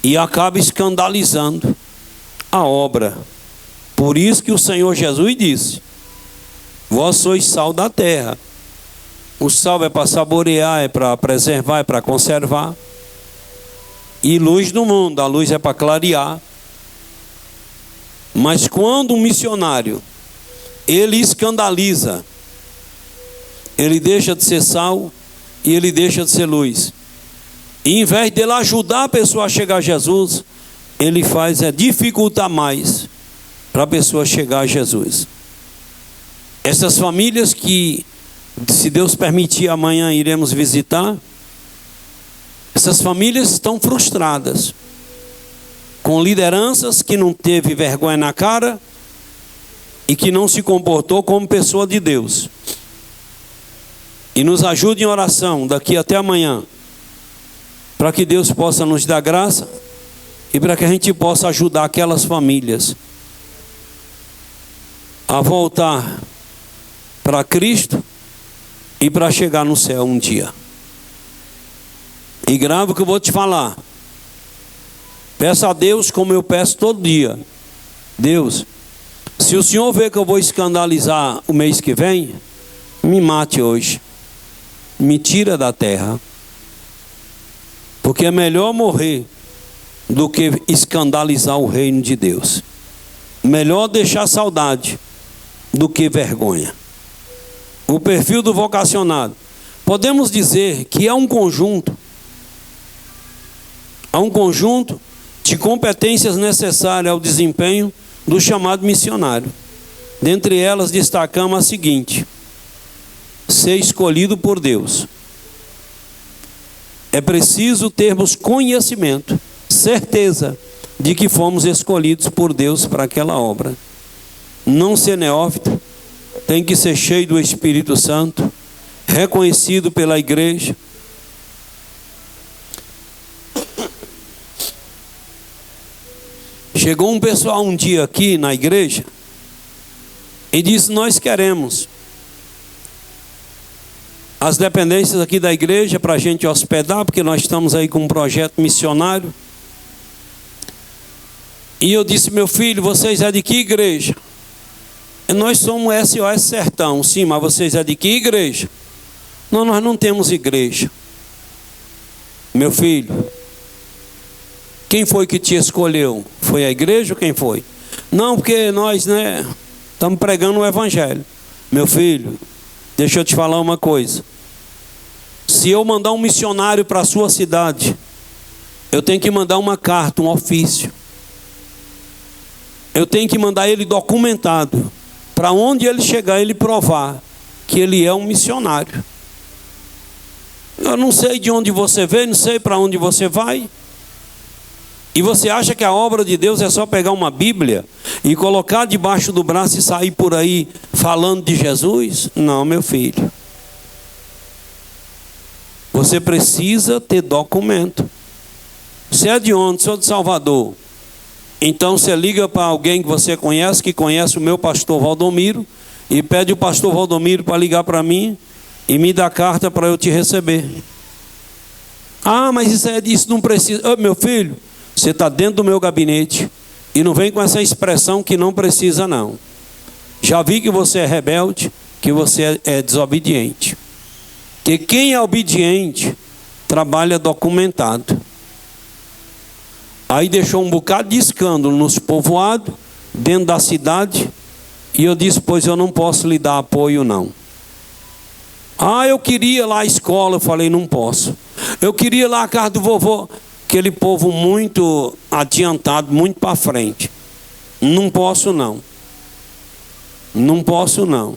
e acaba escandalizando a obra. Por isso que o Senhor Jesus disse: vós sois sal da terra. O sal é para saborear, é para preservar, é para conservar. E luz do mundo, a luz é para clarear. Mas quando um missionário ele escandaliza. Ele deixa de ser sal e ele deixa de ser luz. E em vez dele ajudar a pessoa a chegar a Jesus, ele faz dificultar mais para a pessoa chegar a Jesus. Essas famílias que, se Deus permitir, amanhã iremos visitar, essas famílias estão frustradas, com lideranças que não teve vergonha na cara e que não se comportou como pessoa de Deus. E nos ajude em oração daqui até amanhã, para que Deus possa nos dar graça e para que a gente possa ajudar aquelas famílias a voltar para Cristo e para chegar no céu um dia. E grave o que eu vou te falar. Peça a Deus como eu peço todo dia. Deus, se o Senhor vê que eu vou escandalizar o mês que vem, me mate hoje. Me tira da terra. Porque é melhor morrer do que escandalizar o reino de Deus. Melhor deixar saudade do que vergonha. O perfil do vocacionado, podemos dizer que é um conjunto. Há um conjunto de competências necessárias ao desempenho do chamado missionário. Dentre elas destacamos a seguinte: ser escolhido por Deus. É preciso termos conhecimento, certeza de que fomos escolhidos por Deus para aquela obra. Não ser neófito, tem que ser cheio do Espírito Santo, reconhecido pela igreja. Chegou um pessoal um dia aqui na igreja e disse: nós queremos as dependências aqui da igreja para a gente hospedar, porque nós estamos aí com um projeto missionário. E eu disse: meu filho, vocês é de que igreja? Nós somos SOS Sertão. Sim, mas vocês é de que igreja? Não, nós não temos igreja. Meu filho, quem foi que te escolheu? Foi a igreja ou quem foi? Não, porque nós, estamos pregando o evangelho. Meu filho, deixa eu te falar uma coisa. Se eu mandar um missionário para a sua cidade, eu tenho que mandar uma carta, um ofício. Eu tenho que mandar ele documentado, para onde ele chegar, ele provar que ele é um missionário. Eu não sei de onde você veio, não sei para onde você vai. E você acha que a obra de Deus é só pegar uma Bíblia e colocar debaixo do braço e sair por aí falando de Jesus? Não, meu filho. Você precisa ter documento. Você é de onde? Sou de Salvador. Então você liga para alguém que você conhece, que conhece o meu pastor Valdomiro, e pede o pastor Valdomiro para ligar para mim e me dar carta para eu te receber. Ah, mas isso não precisa. Meu filho, você está dentro do meu gabinete e não vem com essa expressão que não precisa não. Já vi que você é rebelde, que você é desobediente. Que quem é obediente trabalha documentado. Aí deixou um bocado de escândalo nos povoados, dentro da cidade, e eu disse: pois eu não posso lhe dar apoio não. Ah, eu queria lá a escola. Eu falei: não posso. Eu queria lá a casa do vovô. Aquele povo muito adiantado, muito para frente. Não posso não. Não posso não.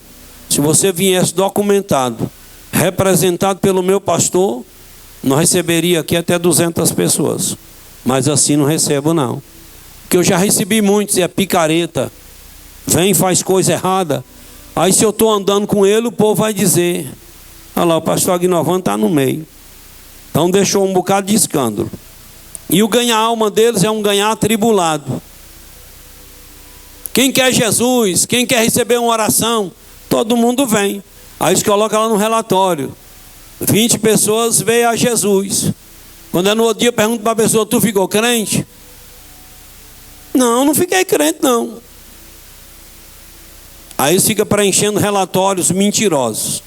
Se você viesse documentado, representado pelo meu pastor, nós receberia aqui até 200 pessoas. Mas assim não recebo não. Porque eu já recebi muitos, é picareta. Vem, faz coisa errada. Aí se eu estou andando com ele, o povo vai dizer: olha lá, o pastor Agnovan está no meio. Então deixou um bocado de escândalo. E o ganhar alma deles é um ganhar atribulado. Quem quer Jesus, quem quer receber uma oração, todo mundo vem. Aí eles colocam lá no relatório: 20 pessoas veio a Jesus. Quando é no outro dia, pergunto para a pessoa: tu ficou crente? Não, não fiquei crente não. Aí eles ficam preenchendo relatórios mentirosos.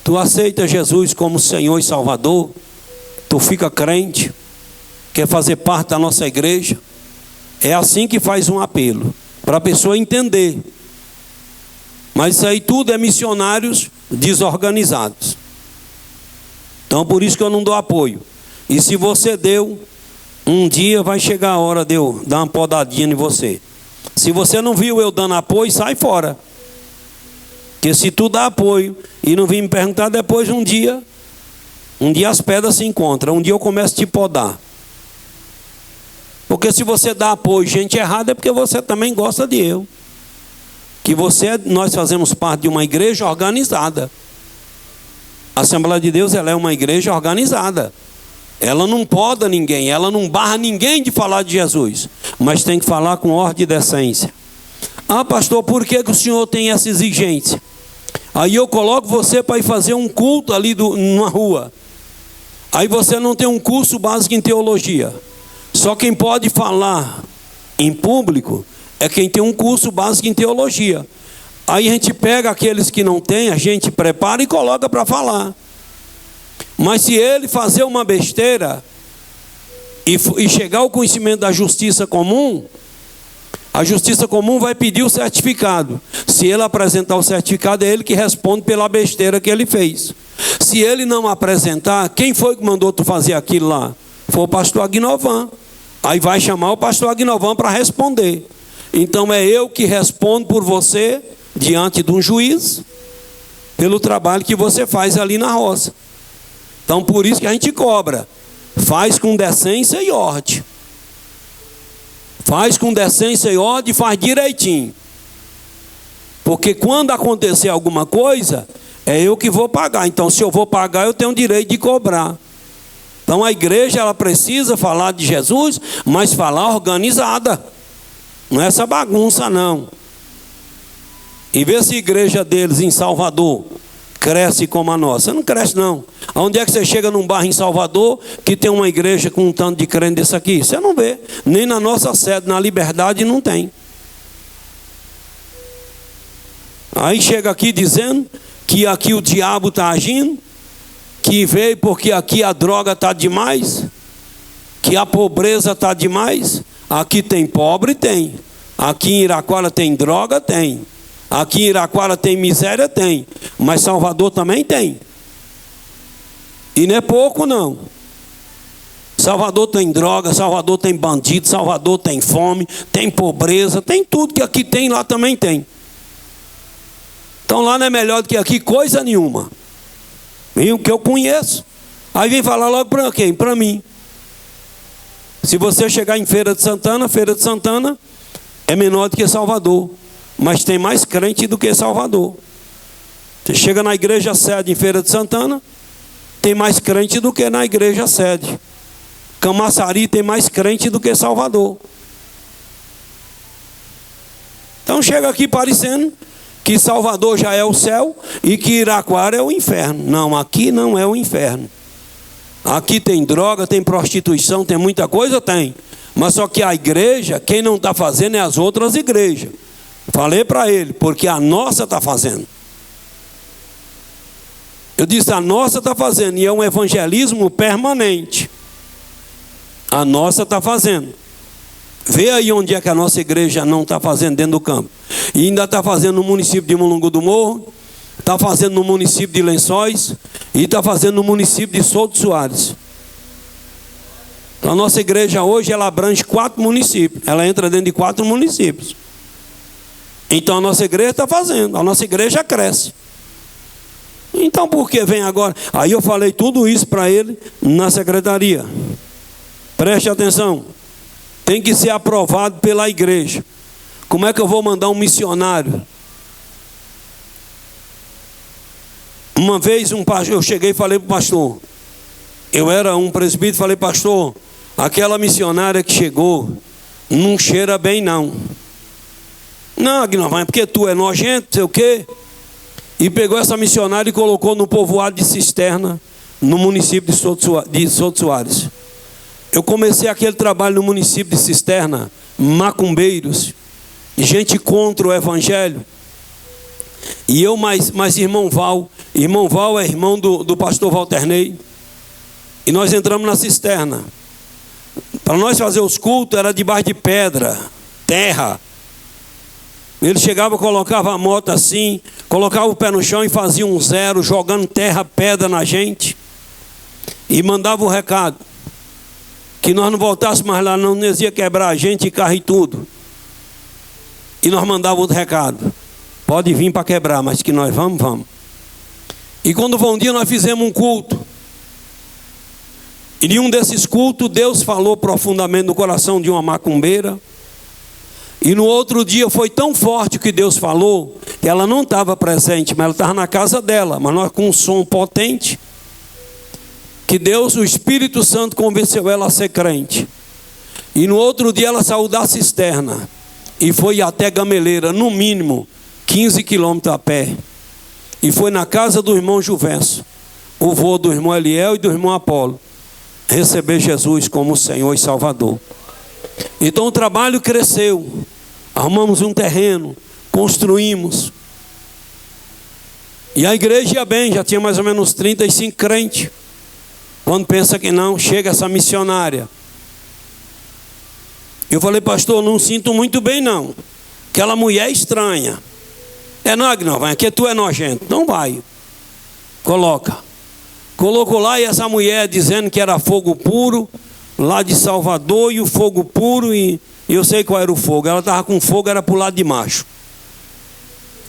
Tu aceita Jesus como Senhor e Salvador? Tu fica crente? Quer fazer parte da nossa igreja? É assim que faz um apelo. para a pessoa entender. Mas isso aí tudo é missionários desorganizados. Então por isso que eu não dou apoio. E se você deu, um dia vai chegar a hora de eu dar uma podadinha em você. Se você não viu eu dando apoio, sai fora. Porque se tu dá apoio e não vir me perguntar depois, um dia as pedras se encontram, um dia eu começo a te podar. Porque se você dá apoio gente errada, é porque você também gosta de eu. Que nós fazemos parte de uma igreja organizada. A Assembleia de Deus, ela é uma igreja organizada. Ela não poda ninguém, ela não barra ninguém de falar de Jesus. Mas tem que falar com ordem e decência. Ah, pastor, por que o senhor tem essa exigência? Aí eu coloco você para ir fazer um culto ali numa rua. Aí você não tem um curso básico em teologia. Só quem pode falar em público é quem tem um curso básico em teologia. Aí a gente pega aqueles que não têm, a gente prepara e coloca para falar. Mas se ele fazer uma besteira e chegar ao conhecimento da justiça comum, a justiça comum vai pedir o certificado. Se ele apresentar o certificado, é ele que responde pela besteira que ele fez. Se ele não apresentar, quem foi que mandou tu fazer aquilo lá? Foi o pastor Agnovan. Aí vai chamar o pastor Agnovan para responder. Então é eu que respondo por você diante de um juiz pelo trabalho que você faz ali na roça. Então por isso que a gente cobra. Faz com decência e ordem. Faz com decência e ordem, faz direitinho. Porque quando acontecer alguma coisa, é eu que vou pagar. Então se eu vou pagar, eu tenho o direito de cobrar. Então a igreja, ela precisa falar de Jesus, mas falar organizada. Não é essa bagunça não. E vê se a igreja deles em Salvador cresce como a nossa. Não cresce não. Onde é que você chega num bairro em Salvador que tem uma igreja com um tanto de crente desse aqui? Você não vê. Nem na nossa sede, na Liberdade, não tem. Aí chega aqui dizendo que aqui o diabo está agindo, que veio porque aqui a droga está demais, que a pobreza está demais. Aqui tem pobre? Tem. Aqui em Iraquara tem droga? Tem. Aqui em Iraquara tem miséria? Tem. Mas Salvador também tem. E não é pouco não. Salvador tem droga, Salvador tem bandido, Salvador tem fome, tem pobreza, tem tudo que aqui tem, lá também tem. Então lá não é melhor do que aqui coisa nenhuma. O que eu conheço. Aí vem falar logo para quem? Para mim. Se você chegar em Feira de Santana é menor do que Salvador, mas tem mais crente do que Salvador. Você chega na igreja sede em Feira de Santana, tem mais crente do que na igreja sede. Camaçari tem mais crente do que Salvador. Então chega aqui parecendo que Salvador já é o céu e que Iraquara é o inferno. Não, aqui não é o inferno. Aqui tem droga, tem prostituição, tem muita coisa, tem. Mas só que a igreja, quem não está fazendo é as outras igrejas. Falei para ele, porque a nossa está fazendo. Eu disse, a nossa está fazendo, e é um evangelismo permanente. A nossa está fazendo. Vê aí onde é que a nossa igreja não está fazendo dentro do campo. E ainda está fazendo no município de Mulungu do Morro, está fazendo no município de Lençóis e está fazendo no município de Souto Soares. A nossa igreja hoje, ela abrange 4 municípios. Ela entra dentro de 4 municípios. Então a nossa igreja está fazendo, a nossa igreja cresce. Então por que vem agora? Aí eu falei tudo isso para ele na secretaria. Preste atenção. Tem que ser aprovado pela igreja. Como é que eu vou mandar um missionário? Uma vez eu cheguei e falei para o pastor. Eu era um presbítero e falei, pastor, aquela missionária que chegou não cheira bem não. Não, Agnovan, é porque tu é nojento, não sei o quê. E pegou essa missionária e colocou no povoado de Cisterna, no município de Souto Soares. Eu comecei aquele trabalho no município de Cisterna, macumbeiros, gente contra o evangelho. E eu mais irmão Val é irmão do pastor Walternei. E nós entramos na cisterna. Para nós fazer os cultos era debaixo de pedra, terra. Ele chegava, colocava a moto assim, colocava o pé no chão e fazia um zero, jogando terra, pedra na gente. E mandava o recado, que nós não voltássemos mais lá, não, nós ia quebrar a gente, carro e tudo. E nós mandávamos o recado, pode vir para quebrar, mas que nós vamos. E quando foi um dia, nós fizemos um culto. E em um desses cultos, Deus falou profundamente no coração de uma macumbeira. E no outro dia foi tão forte o que Deus falou, que ela não estava presente, mas ela estava na casa dela, mas nós com um som potente, que Deus, o Espírito Santo, convenceu ela a ser crente. E no outro dia ela saiu da cisterna e foi até Gameleira, no mínimo 15 quilômetros a pé. E foi na casa do irmão Juvencio, o vô do irmão Eliel e do irmão Apolo, receber Jesus como Senhor e Salvador. Então o trabalho cresceu, arrumamos um terreno, construímos. E a igreja ia bem, já tinha mais ou menos 35 crentes. Quando pensa que não, chega essa missionária. Eu falei, pastor, não sinto muito bem não. Aquela mulher é estranha. Não, vai, aqui tu é nojento. Não vai. Colocou lá e essa mulher dizendo que era fogo puro, lá de Salvador, e o fogo puro, e eu sei qual era o fogo. Ela estava com fogo, era para o lado de macho.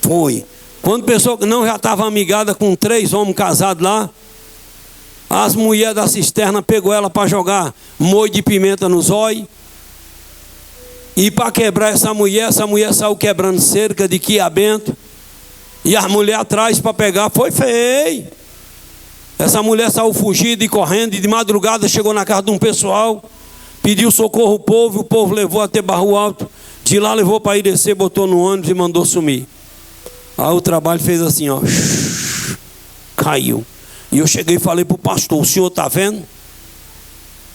Foi. Quando pensou que não, já estava amigada com 3 homens casados lá. As mulheres da cisterna pegou ela para jogar molho de pimenta nos olhos. E para quebrar essa mulher saiu quebrando cerca de quiabento. E as mulheres atrás para pegar, foi feio. Essa mulher saiu fugida e correndo, e de madrugada chegou na casa de um pessoal, pediu socorro ao povo, o povo levou até Barro Alto, de lá levou para ir descer, botou no ônibus e mandou sumir. Aí o trabalho fez assim, ó, caiu. E eu cheguei e falei para o pastor, o senhor está vendo?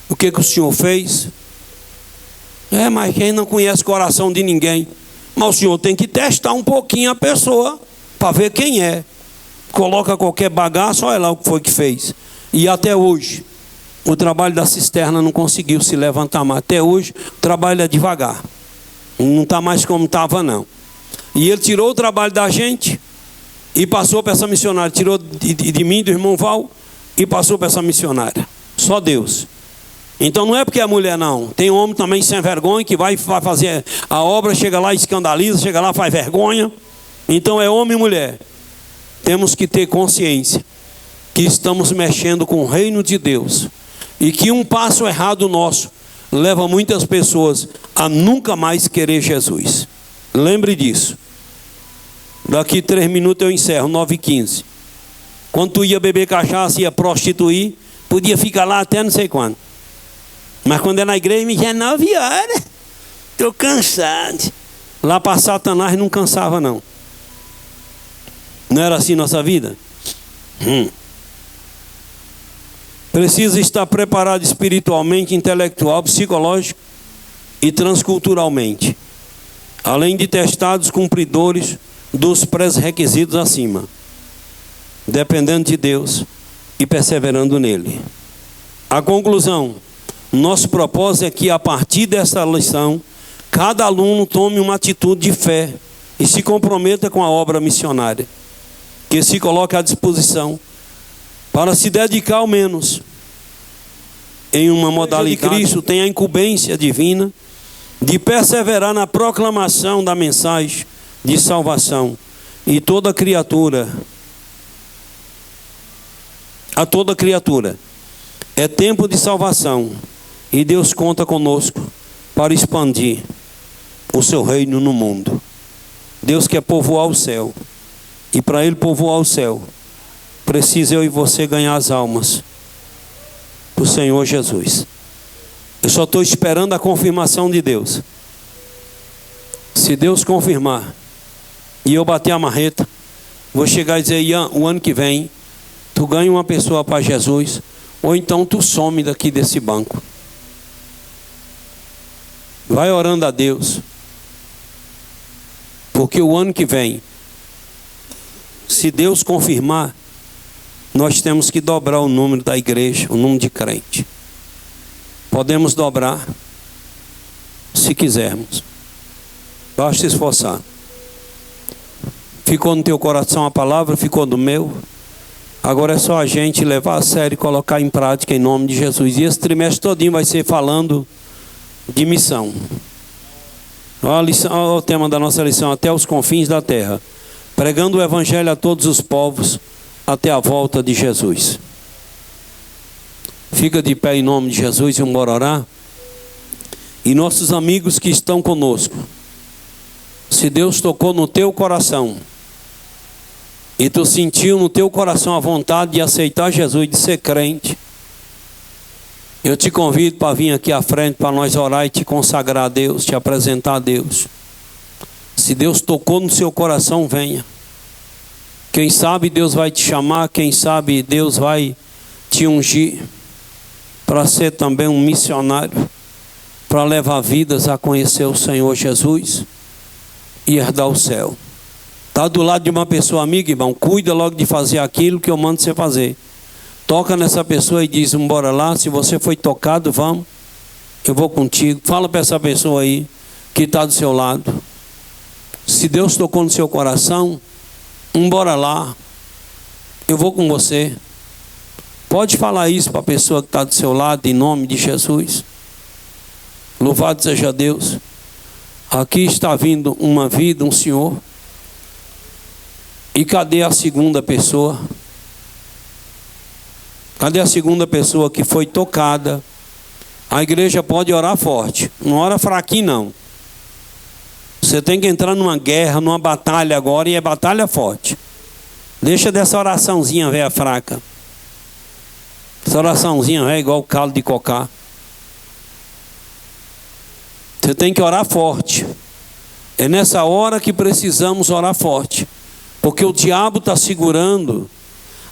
O que o senhor fez? Mas quem não conhece o coração de ninguém. Mas o senhor tem que testar um pouquinho a pessoa, para ver quem é. Coloca qualquer bagaço, olha lá o que foi que fez. E até hoje, o trabalho da cisterna não conseguiu se levantar mais. Até hoje, o trabalho é devagar. Não está mais como estava não. E ele tirou o trabalho da gente e passou para essa missionária. Tirou de mim, do irmão Val, e passou para essa missionária. Só Deus. Então não é porque é mulher não. Tem homem também sem vergonha que vai fazer a obra, chega lá e escandaliza, chega lá e faz vergonha. Então é homem e mulher. Temos que ter consciência que estamos mexendo com o reino de Deus. E que um passo errado nosso leva muitas pessoas a nunca mais querer Jesus. Lembre disso. Daqui 3 minutos eu encerro, 9h15. Quando tu ia beber cachaça, ia prostituir, podia ficar lá até não sei quando. Mas quando é na igreja, me diz 9 horas. Estou cansado. Lá para Satanás não cansava não. Não era assim nossa vida? Precisa estar preparado espiritualmente, intelectual, psicológico e transculturalmente. Além de testados cumpridores dos pré-requisitos acima. Dependendo de Deus e perseverando nele. A conclusão. Nosso propósito é que a partir dessa lição, cada aluno tome uma atitude de fé e se comprometa com a obra missionária. Que se coloque à disposição para se dedicar ao menos em uma modalidade. Cristo tem a incumbência divina de perseverar na proclamação da mensagem de salvação. E toda criatura, a toda criatura, é tempo de salvação. E Deus conta conosco para expandir o seu reino no mundo. Deus quer povoar o céu. E para Ele povoar o céu, precisa eu e você ganhar as almas para o Senhor Jesus. Eu só estou esperando a confirmação de Deus. Se Deus confirmar e eu bater a marreta, vou chegar e dizer, Ian, o ano que vem tu ganha uma pessoa para Jesus, ou então tu some daqui desse banco. Vai orando a Deus, porque o ano que vem, se Deus confirmar, nós temos que dobrar o número da igreja, o número de crente. Podemos dobrar, se quisermos. Basta se esforçar. Ficou no teu coração a palavra, ficou no meu. Agora é só a gente levar a sério e colocar em prática em nome de Jesus. E esse trimestre todinho vai ser falando de missão. Olha o tema da nossa lição: até os confins da terra, pregando o evangelho a todos os povos, até a volta de Jesus. Fica de pé em nome de Jesus e vamos orar. E nossos amigos que estão conosco, se Deus tocou no teu coração e tu sentiu no teu coração a vontade de aceitar Jesus, de ser crente, eu te convido para vir aqui à frente para nós orar e te consagrar a Deus, te apresentar a Deus. Se Deus tocou no seu coração, venha. Quem sabe Deus vai te chamar, quem sabe Deus vai te ungir para ser também um missionário, para levar vidas a conhecer o Senhor Jesus e herdar o céu. Está do lado de uma pessoa amiga, irmão, cuida logo de fazer aquilo que eu mando você fazer. Toca nessa pessoa e diz: vamos embora lá, se você foi tocado, vamos, eu vou contigo. Fala para essa pessoa aí que está do seu lado: se Deus tocou no seu coração, embora lá, eu vou com você. Pode falar isso para a pessoa que está do seu lado, em nome de Jesus. Louvado seja Deus. Aqui está vindo uma vida, um senhor. E cadê a segunda pessoa? Cadê a segunda pessoa que foi tocada? A igreja pode orar forte, não ora fraquinho não. Você tem que entrar numa guerra, numa batalha agora, e é batalha forte. Deixa dessa oraçãozinha velha fraca. Essa oraçãozinha é igual o calo de cocá. Você tem que orar forte. É nessa hora que precisamos orar forte. Porque o diabo está segurando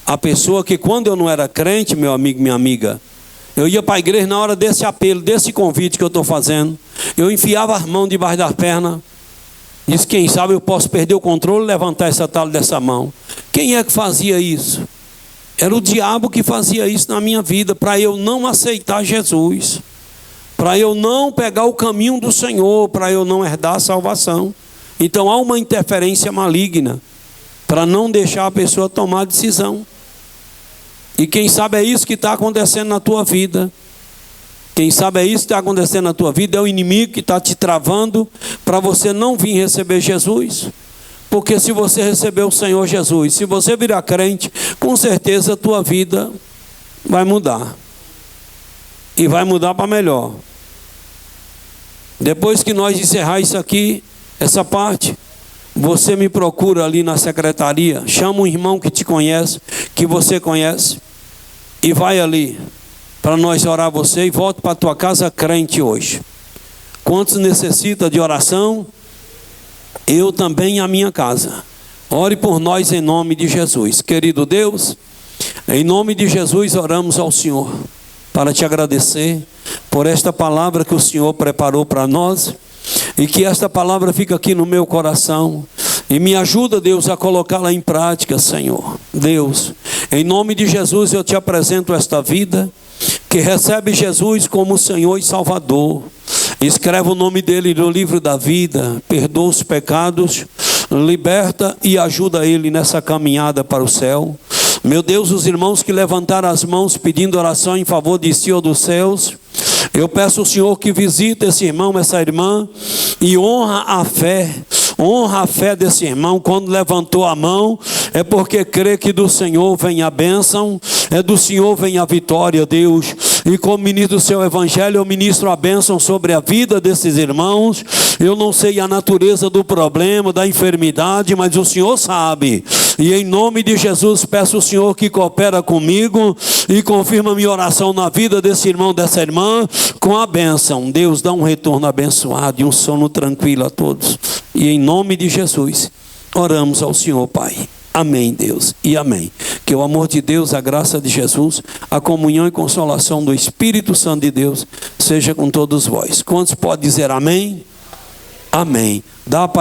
a pessoa que, quando eu não era crente, meu amigo, minha amiga, eu ia para a igreja na hora desse apelo, desse convite que eu estou fazendo. Eu enfiava as mãos debaixo das pernas. Diz: quem sabe eu posso perder o controle e levantar essa tal dessa mão. Quem é que fazia isso? Era o diabo que fazia isso na minha vida, para eu não aceitar Jesus, para eu não pegar o caminho do Senhor, para eu não herdar a salvação. Então há uma interferência maligna para não deixar a pessoa tomar a decisão. E quem sabe é isso que está acontecendo na tua vida. Quem sabe é isso que está acontecendo na tua vida. É o inimigo que está te travando para você não vir receber Jesus. Porque se você receber o Senhor Jesus, se você virar crente, com certeza a tua vida vai mudar. E vai mudar para melhor. Depois que nós encerrar isso aqui, essa parte, você me procura ali na secretaria, chama um irmão que te conhece, que você conhece, e vai ali para nós orar você, e volta para a tua casa crente hoje. Quantos necessitam de oração? Eu também, a minha casa. Ore por nós em nome de Jesus. Querido Deus, em nome de Jesus oramos ao Senhor para te agradecer por esta palavra que o Senhor preparou para nós, e que esta palavra fica aqui no meu coração, e me ajuda, Deus, a colocá-la em prática, Senhor. Deus, em nome de Jesus eu te apresento esta vida, que recebe Jesus como Senhor e Salvador. Escreve o nome dele no livro da vida, perdoa os pecados, liberta e ajuda ele nessa caminhada para o céu. Meu Deus, os irmãos que levantaram as mãos pedindo oração em favor de Senhor dos céus, eu peço ao Senhor que visite esse irmão, essa irmã, e honra a fé desse irmão. Quando levantou a mão, é porque crê que do Senhor vem a bênção, é do Senhor vem a vitória, Deus. E como ministro do seu evangelho, eu ministro a bênção sobre a vida desses irmãos. Eu não sei a natureza do problema, da enfermidade, mas o Senhor sabe. E em nome de Jesus peço ao Senhor que coopera comigo e confirma minha oração na vida desse irmão, dessa irmã, com a bênção. Deus, dá um retorno abençoado e um sono tranquilo a todos. E em nome de Jesus oramos ao Senhor, Pai. Amém, Deus, e amém. Que o amor de Deus, a graça de Jesus, a comunhão e consolação do Espírito Santo de Deus seja com todos vós. Quantos podem dizer amém? Amém. Dá a